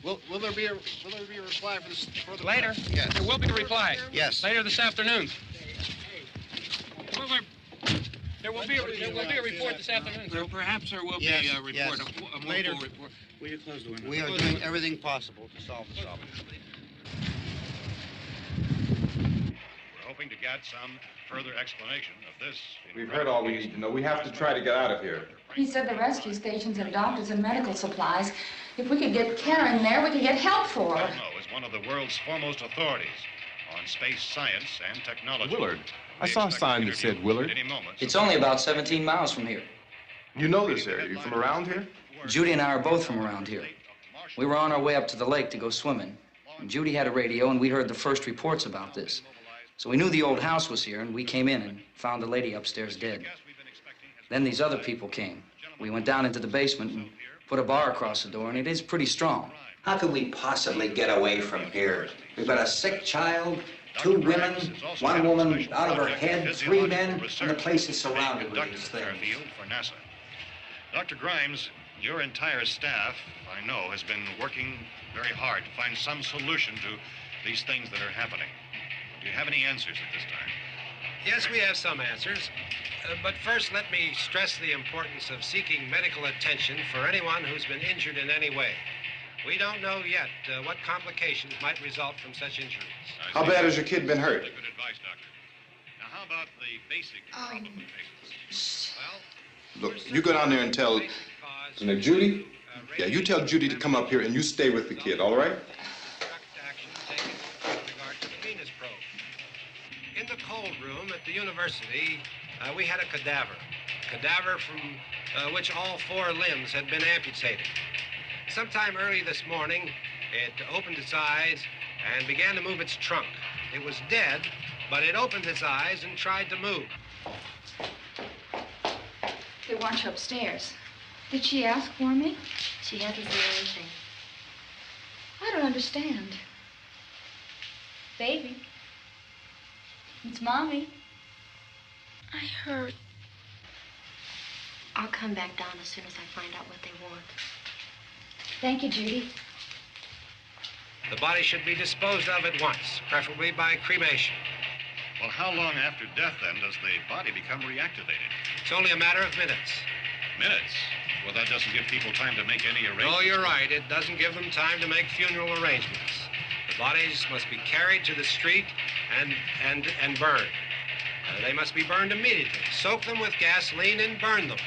Will there be a reply for the Later? Yes. There will be a reply. Yes. Later this afternoon. There will be a report this afternoon. Well, perhaps there will Yes, be a report, yes. a more Later. full report. Will you close the window? We are doing everything possible to solve the problem. We're hoping to get some further explanation of this. We've heard all we need to know. We have to try to get out of here. He said the rescue stations have doctors and medical supplies. If we could get Kenner in there, we could get help for her. Romero is one of the world's foremost authorities on space science and technology. Willard. I saw a sign that said Willard. It's only about 17 miles from here. You know this area. You from around here? Judy and I are both from around here. We were on our way up to the lake to go swimming. And Judy had a radio, and we heard the first reports about this. So we knew the old house was here, and we came in and found the lady upstairs dead. Then these other people came. We went down into the basement and put a bar across the door, and it is pretty strong. How could we possibly get away from here? We've got a sick child, 2 women, 1 woman out of her head, 3 men, and the place is surrounded with these things. For NASA. Dr. Grimes, your entire staff, I know, has been working very hard to find some solution to these things that are happening. Do you have any answers at this time? Yes, we have some answers. But first, let me stress the importance of seeking medical attention for anyone who's been injured in any way. We don't know yet what complications might result from such injuries. How bad has your kid been hurt? Good advice, Doctor. Now, how about the basic problem patients? Look, you go down there and tell... Isn't it Judy? Yeah, you tell Judy to come up here and you stay with the kid, all right? In the cold room at the university, we had a cadaver from which all 4 limbs had been amputated. Sometime early this morning, it opened its eyes and began to move its trunk. It was dead, but it opened its eyes and tried to move. They want you upstairs. Did she ask for me? She hasn't said anything. I don't understand. Baby. It's Mommy. I heard. I'll come back down as soon as I find out what they want. Thank you, Judy. The body should be disposed of at once, preferably by cremation. Well, how long after death, then, does the body become reactivated? It's only a matter of minutes. Minutes? Well, that doesn't give people time to make any arrangements. No, you're right. It doesn't give them time to make funeral arrangements. The bodies must be carried to the street and burned. They must be burned immediately. Soak them with gasoline and burn them.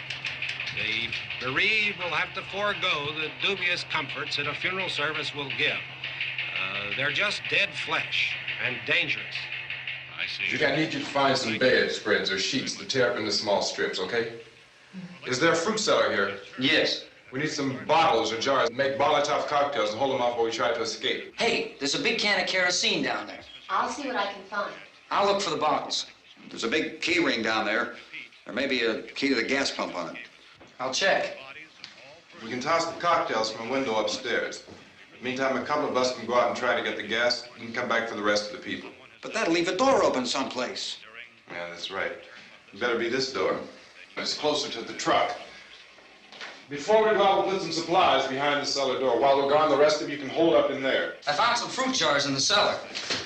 The bereaved will have to forego the dubious comforts that a funeral service will give. They're just dead flesh and dangerous. I see. Judy, I need you to find some bedspreads or sheets to tear up into small strips, okay? Is there a fruit cellar here? Yes. We need some bottles or jars to make Molotov cocktails and hold them off while we try to escape. Hey, there's a big can of kerosene down there. I'll see what I can find. I'll look for the bottles. There's a big key ring down there. There may be a key to the gas pump on it. I'll check. We can toss the cocktails from a window upstairs. Meantime, a couple of us can go out and try to get the gas and come back for the rest of the people. But that'll leave a door open someplace. Yeah, that's right. It better be this door. It's closer to the truck. Before we go out, we'll put some supplies behind the cellar door. While we're gone, the rest of you can hold up in there. I found some fruit jars in the cellar.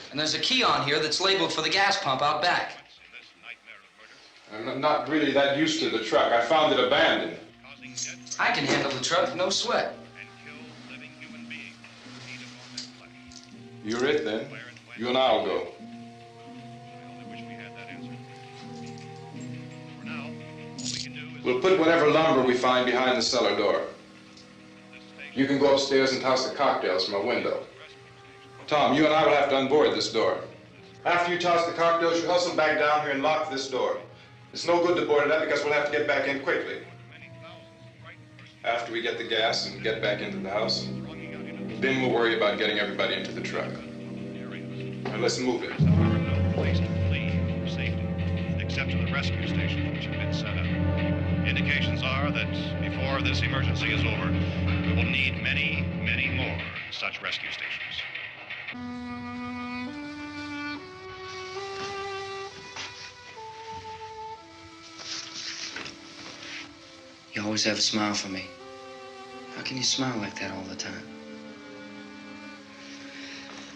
And there's a key on here that's labeled for the gas pump out back. I'm not really that used to the truck. I found it abandoned. I can handle the truck, no sweat. You're it, then. You and I'll go. We'll put whatever lumber we find behind the cellar door. You can go upstairs and toss the cocktails from a window. Tom, you and I will have to unboard this door. After you toss the cocktails, you hustle back down here and lock this door. It's no good to board it up because we'll have to get back in quickly. After we get the gas and get back into the house, then we'll worry about getting everybody into the truck. Now let's move it. There are no place to flee for safety, except to the rescue stations which have been set up. Indications are that before this emergency is over, we will need many, many more such rescue stations. You always have a smile for me. How can you smile like that all the time?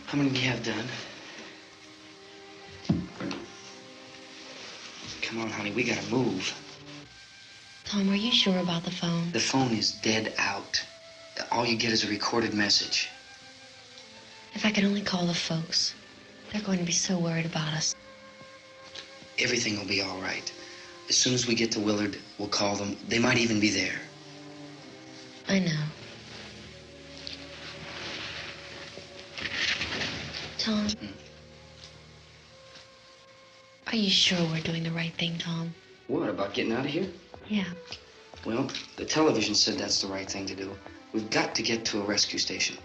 How many do you have done? Come on, honey, we gotta move. Tom, are you sure about the phone? The phone is dead out. All you get is a recorded message. If I could only call the folks. They're going to be so worried about us. Everything will be all right. As soon as we get to Willard, we'll call them. They might even be there. I know. Tom? Are you sure we're doing the right thing, Tom? What, about getting out of here? Yeah. Well, the television said that's the right thing to do. We've got to get to a rescue station.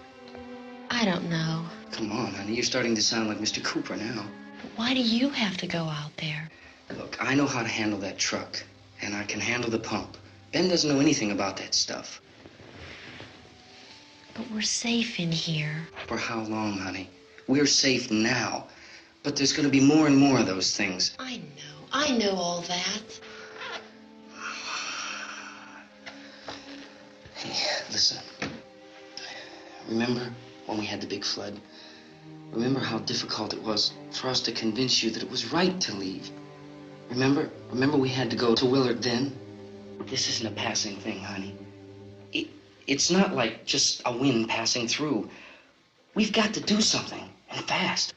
I don't know. Come on, honey, you're starting to sound like Mr. Cooper now. But why do you have to go out there? Look, I know how to handle that truck, and I can handle the pump. Ben doesn't know anything about that stuff. But we're safe in here. For how long, honey? We're safe now. But there's going to be more and more of those things. I know all that. Hey, listen. Remember when we had the big flood? Remember how difficult it was for us to convince you that it was right to leave? Remember we had to go to Willard then? This isn't a passing thing, honey. It's not like just a wind passing through. We've got to do something, and fast.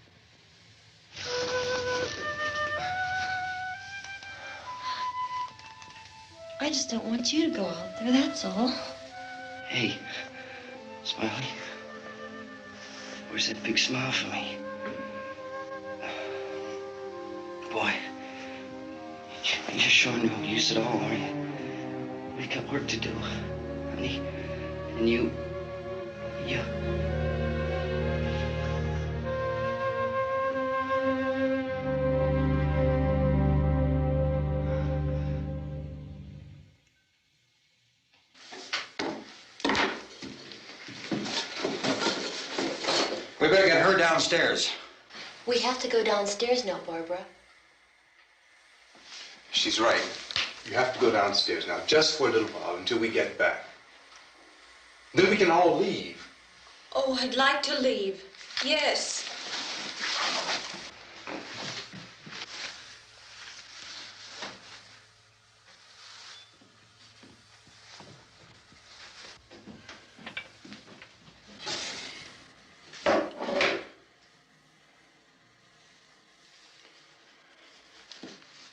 I just don't want you to go out there, that's all. Hey, Smiley. Where's that big smile for me? Boy, you're showing no use at all, aren't you? We've got work to do, honey. And you... We better get her downstairs. We have to go downstairs now, Barbara. She's right. You have to go downstairs now, just for a little while, until we get back. Then we can all leave. Oh, I'd like to leave. Yes.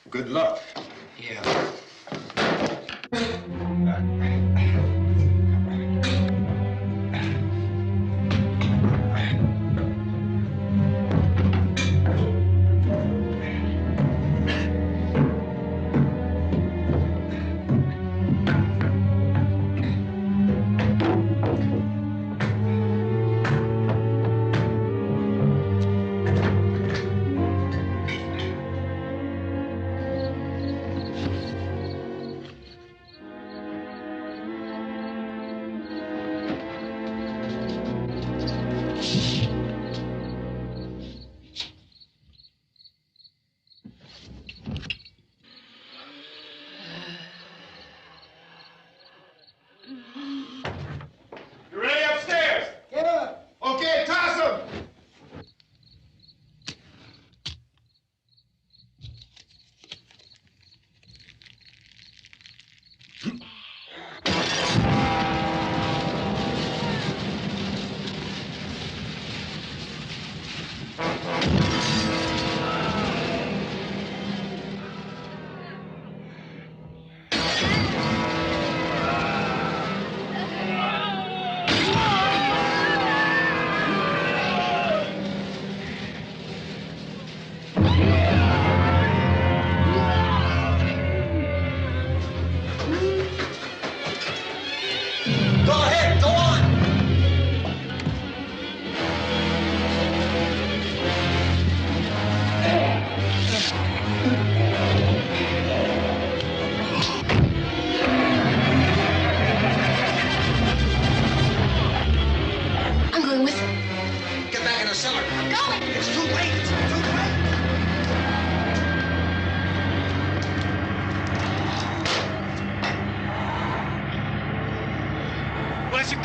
Good luck. Yeah.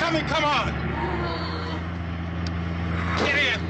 coming, come on! Get in!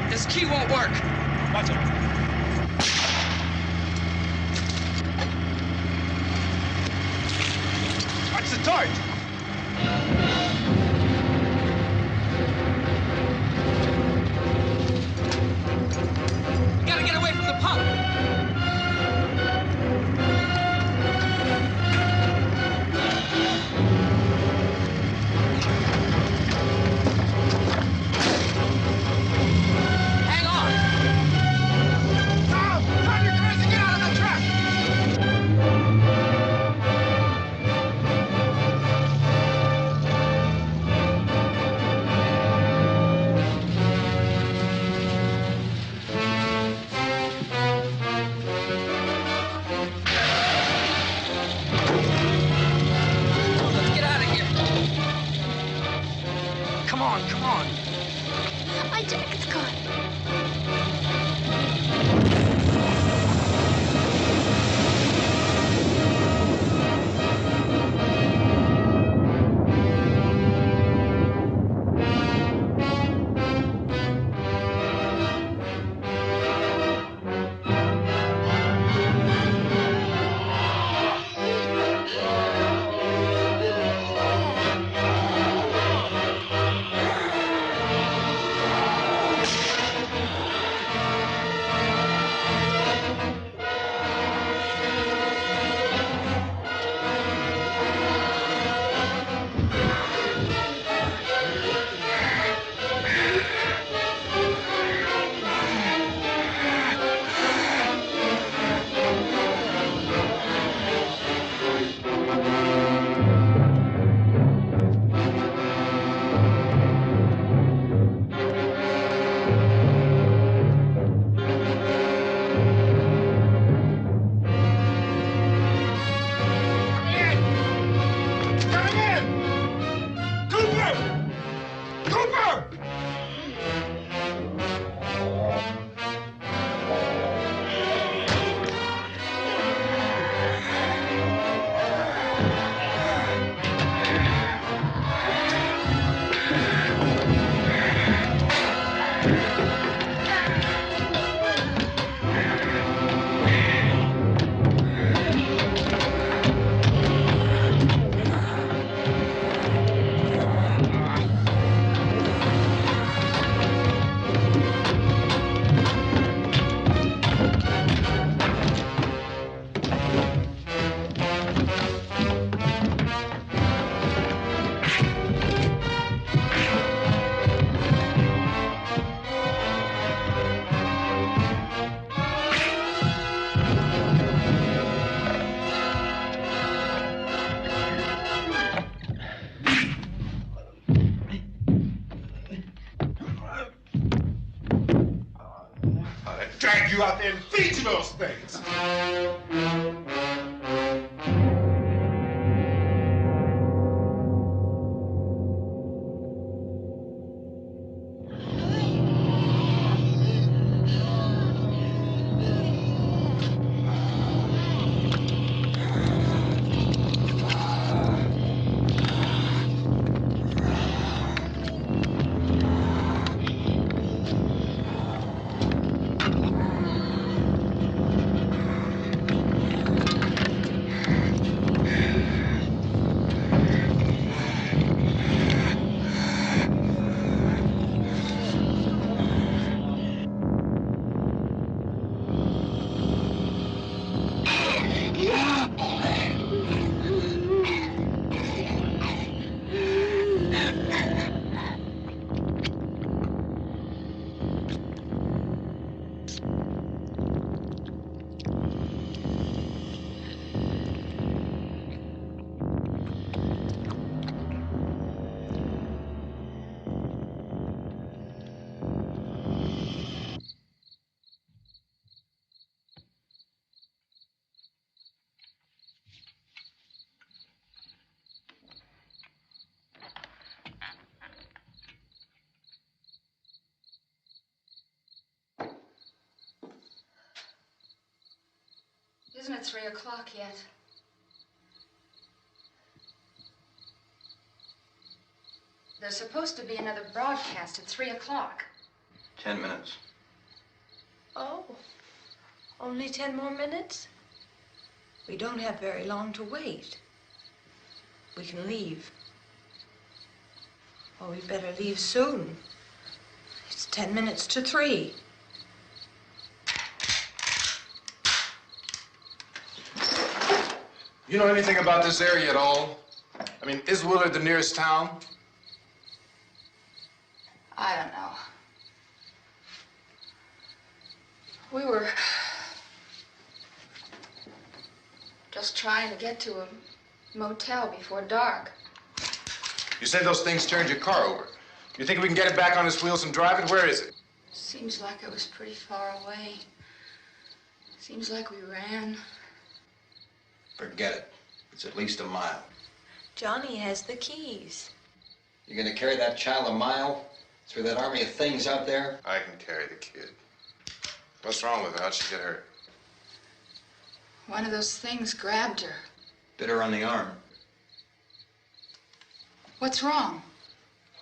This key won't work. Watch it. Watch the torch. We gotta get away from the pump. Come on. My jacket's gone. Drag you out there and feed you those things. Isn't it 3 o'clock yet? There's supposed to be another broadcast at 3 o'clock. 10 minutes. Oh, only 10 more minutes? We don't have very long to wait. We can leave. Oh, we better leave soon. It's 10 minutes to 3. You know anything about this area at all? I mean, is Willard the nearest town? I don't know. We were just trying to get to a motel before dark. You said those things turned your car over. You think we can get it back on its wheels and drive it? Where is it? Seems like it was pretty far away. Seems like we ran. Forget it. It's at least a mile. Johnny has the keys. You're gonna carry that child a mile through that army of things out there? I can carry the kid. What's wrong with her? How'd she get hurt? One of those things grabbed her. Bit her on the arm. What's wrong?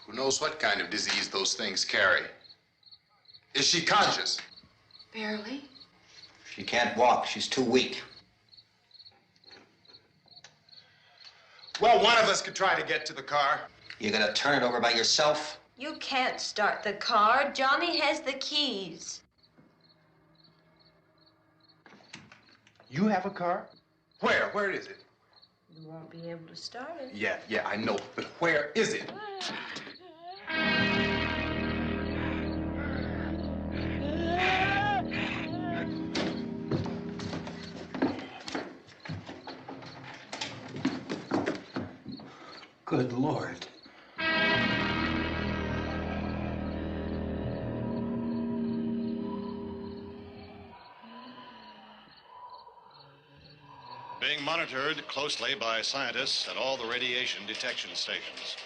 Who knows what kind of disease those things carry? Is she conscious? Barely. She can't walk. She's too weak. Well, one of us could try to get to the car. You gonna turn it over by yourself? You can't start the car. Johnny has the keys. You have a car? Where? Where is it? You won't be able to start it. Yeah, I know. But where is it? Good Lord. Being monitored closely by scientists at all the radiation detection stations.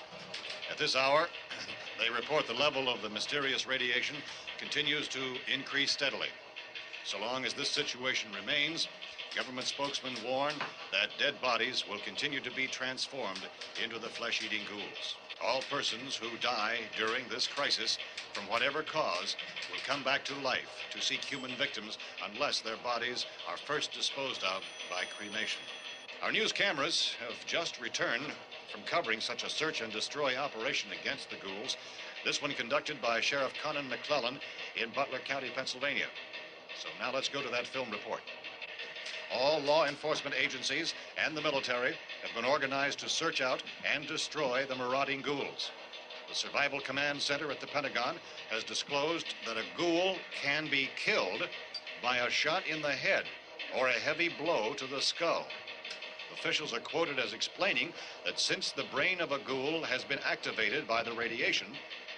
At this hour, they report the level of the mysterious radiation continues to increase steadily. So long as this situation remains, government spokesmen warn that dead bodies will continue to be transformed into the flesh-eating ghouls. All persons who die during this crisis, from whatever cause, will come back to life to seek human victims unless their bodies are first disposed of by cremation. Our news cameras have just returned from covering such a search and destroy operation against the ghouls, this one conducted by Sheriff Conan McClellan in Butler County, Pennsylvania. So now let's go to that film report. All law enforcement agencies and the military have been organized to search out and destroy the marauding ghouls. The Survival Command Center at the Pentagon has disclosed that a ghoul can be killed by a shot in the head or a heavy blow to the skull. Officials are quoted as explaining that since the brain of a ghoul has been activated by the radiation,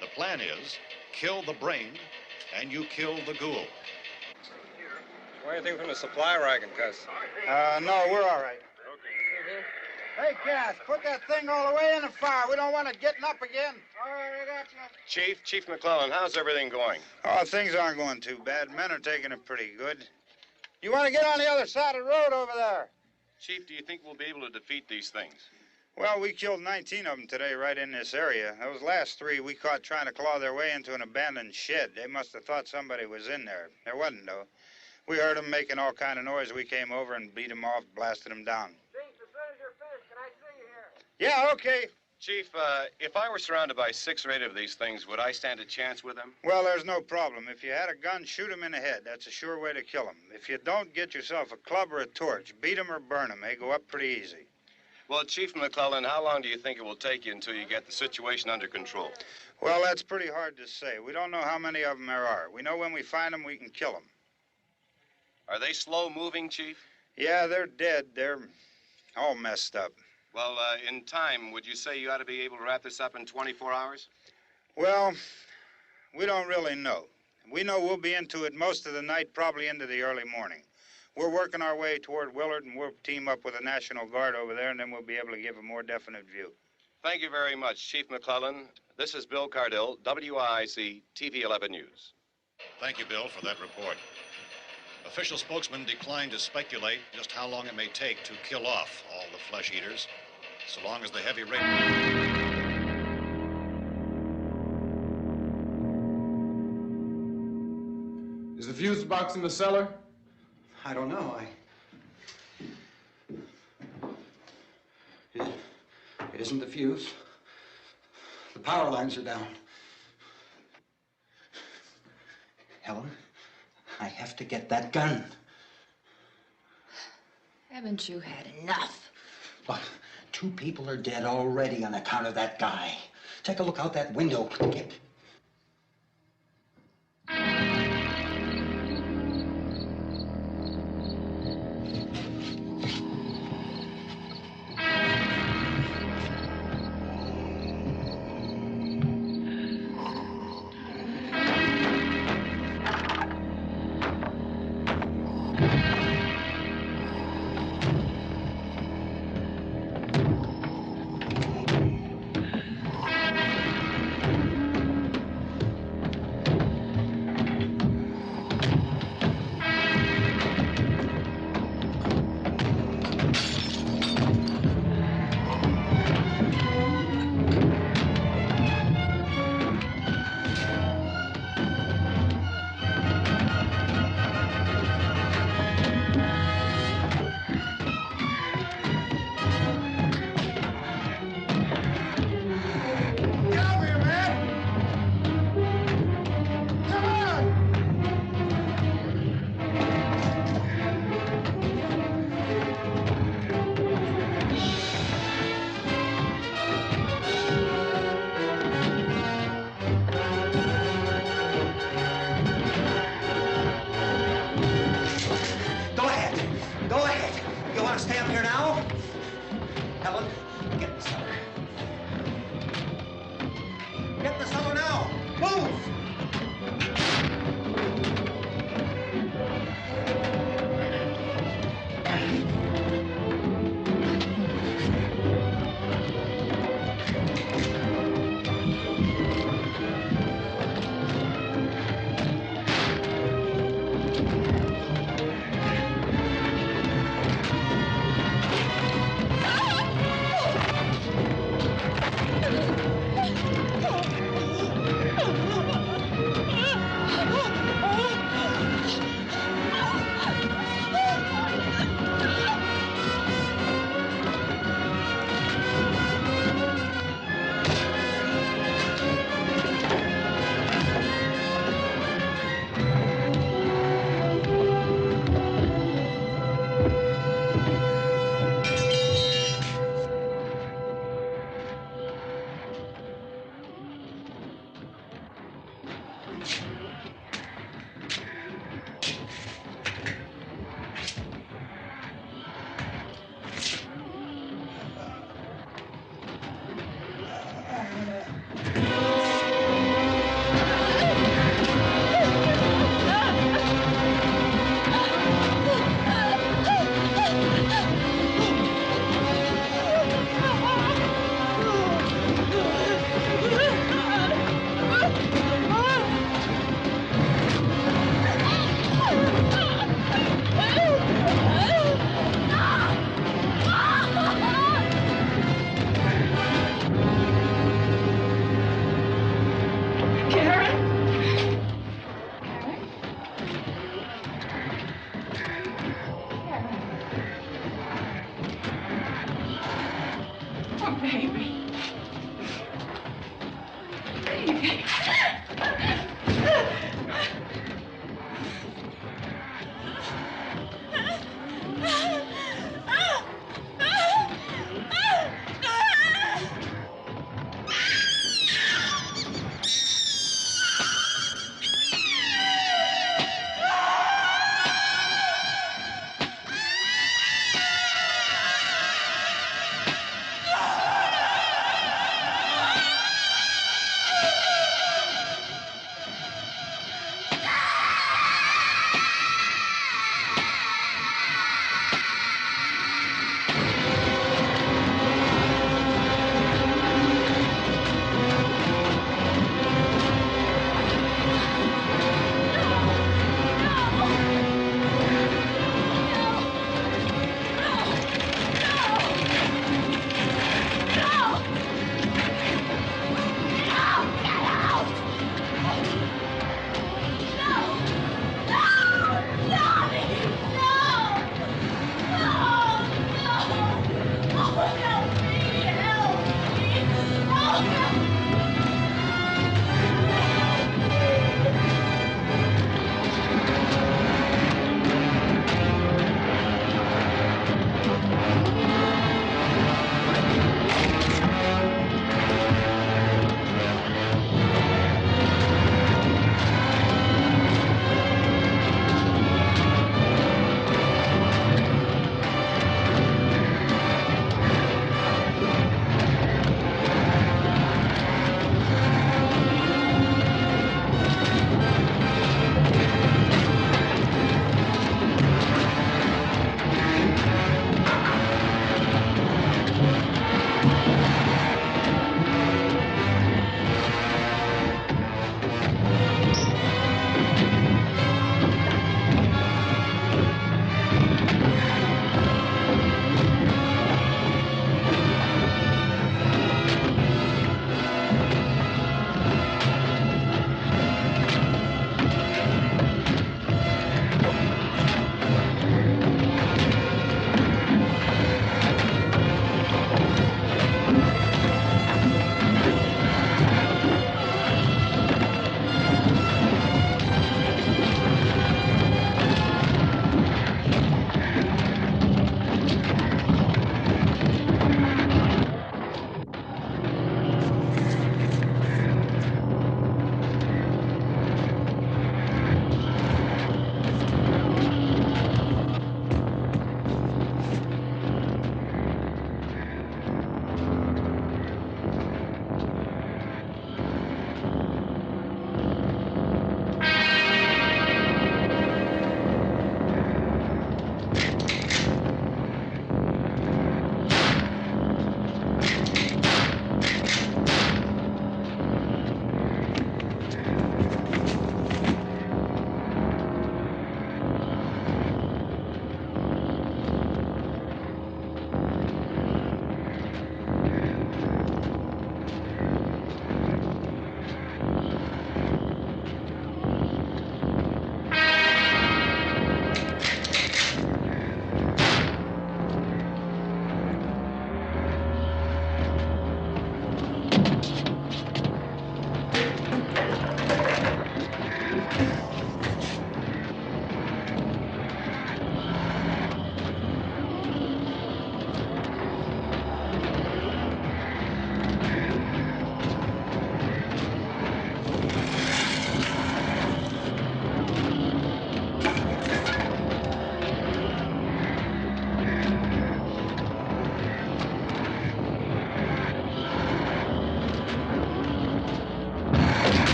the plan is kill the brain and you kill the ghoul. Want anything from the supply wagon, Cuz? No, we're all right. Hey, Cass, put that thing all the way in the fire. We don't want it getting up again. All right, I got you. Chief McClellan, how's everything going? Oh, things aren't going too bad. Men are taking it pretty good. You want to get on the other side of the road over there? Chief, do you think we'll be able to defeat these things? Well, we killed 19 of them today right in this area. Those last 3 we caught trying to claw their way into an abandoned shed. They must have thought somebody was in there. There wasn't, though. We heard them making all kind of noise. We came over and beat them off, blasted them down. Chief, as soon as you're finished, can I see you here? Yeah, okay. Chief, if I were surrounded by 6 or 8 of these things, would I stand a chance with them? Well, there's no problem. If you had a gun, shoot them in the head. That's a sure way to kill them. If you don't, get yourself a club or a torch. Beat them or burn them. They go up pretty easy. Well, Chief McClellan, how long do you think it will take you until you get the situation under control? Well, that's pretty hard to say. We don't know how many of them there are. We know when we find them, we can kill them. Are they slow-moving, Chief? Yeah, they're dead. They're all messed up. Well, in time, would you say you ought to be able to wrap this up in 24 hours? Well, we don't really know. We know we'll be into it most of the night, probably into the early morning. We're working our way toward Willard, and we'll team up with the National Guard over there, and then we'll be able to give a more definite view. Thank you very much, Chief McClellan. This is Bill Cardill, WIC TV 11 News. Thank you, Bill, for that report. Official spokesman declined to speculate just how long it may take to kill off all the flesh eaters, so long as the heavy rain... Is the fuse box in the cellar? I don't know. It isn't the fuse. The power lines are down. Helen, I have to get that gun. Haven't you had enough? Look, 2 people are dead already on account of that guy. Take a look out that window. Get...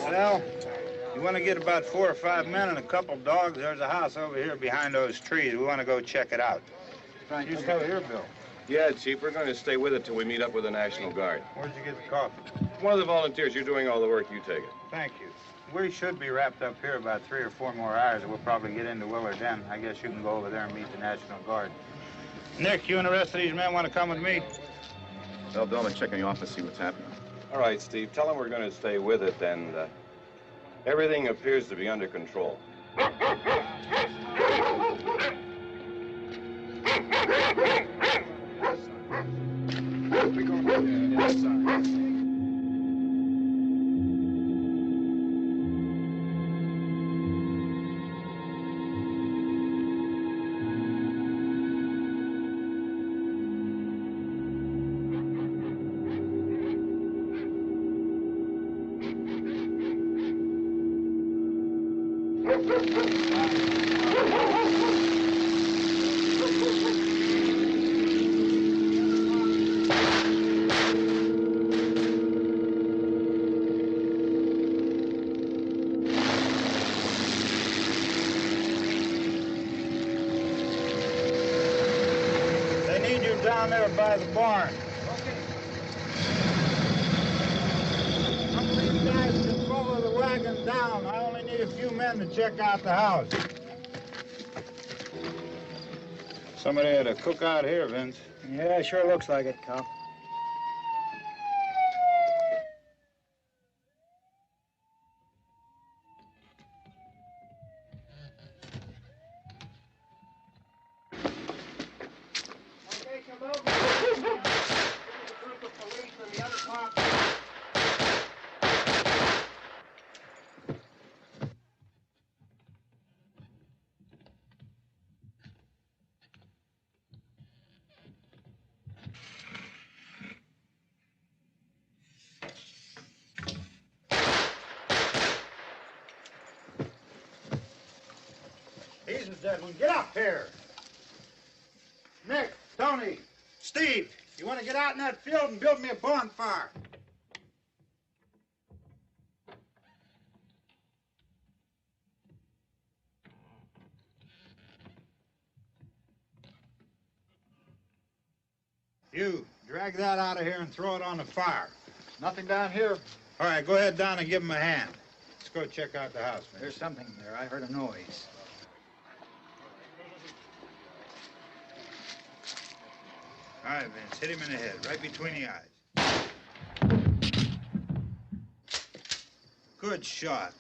Well, you want to get about 4 or 5 men and a couple dogs, there's a house over here behind those trees. We want to go check it out. You still here, Bill? Yeah, Chief, we're going to stay with it till we meet up with the National Guard. Where'd you get the coffee? One of the volunteers, you're doing all the work, you take it. Thank you. We should be wrapped up here about 3 or 4 more hours, and we'll probably get into Willard then. I guess you can go over there and meet the National Guard. Nick, you and the rest of these men want to come with me? Well, Bill, I'm going to check in the office, see what's happening. All right, Steve, tell them we're going to stay with it, and everything appears to be under control. Down there by the barn. Some of these guys can follow the wagon down. I only need a few men to check out the house. Somebody had a cookout here, Vince. Yeah, sure looks like it, Cal. He's a dead one. Get up here. Nick, Tony, Steve, you want to get out in that field and build me a bonfire? You, drag that out of here and throw it on the fire. Nothing down here. All right, go ahead down and give him a hand. Let's go check out the house, man. There's something there. I heard a noise. All right, Vince, hit him in the head, right between the eyes. Good shot.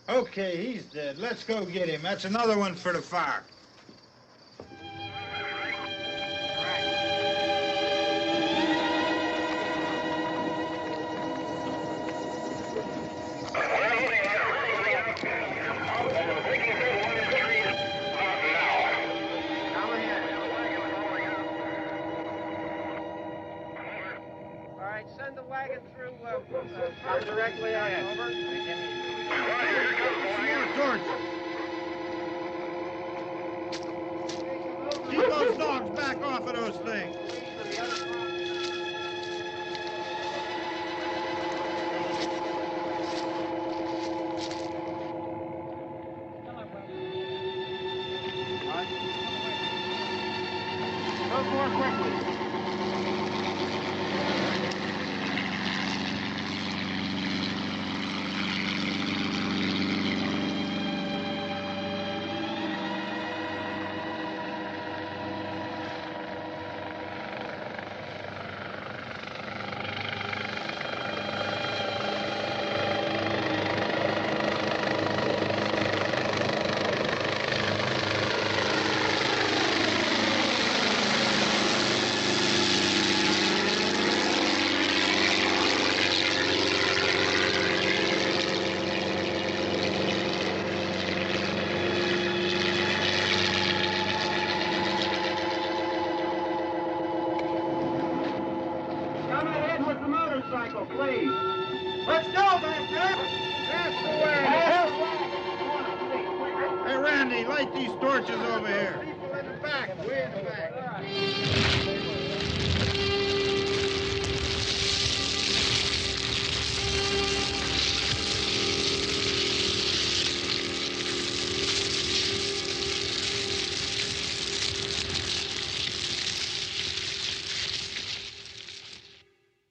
Okay, he's dead. Let's go get him. That's another one for the fire. Send the wagon through directly out. Over. Keep those dogs back off of those things. Go more quickly. Please. Let's go back there. That's the way. Hey, Randy, light these torches over here. People in the back, way in the back.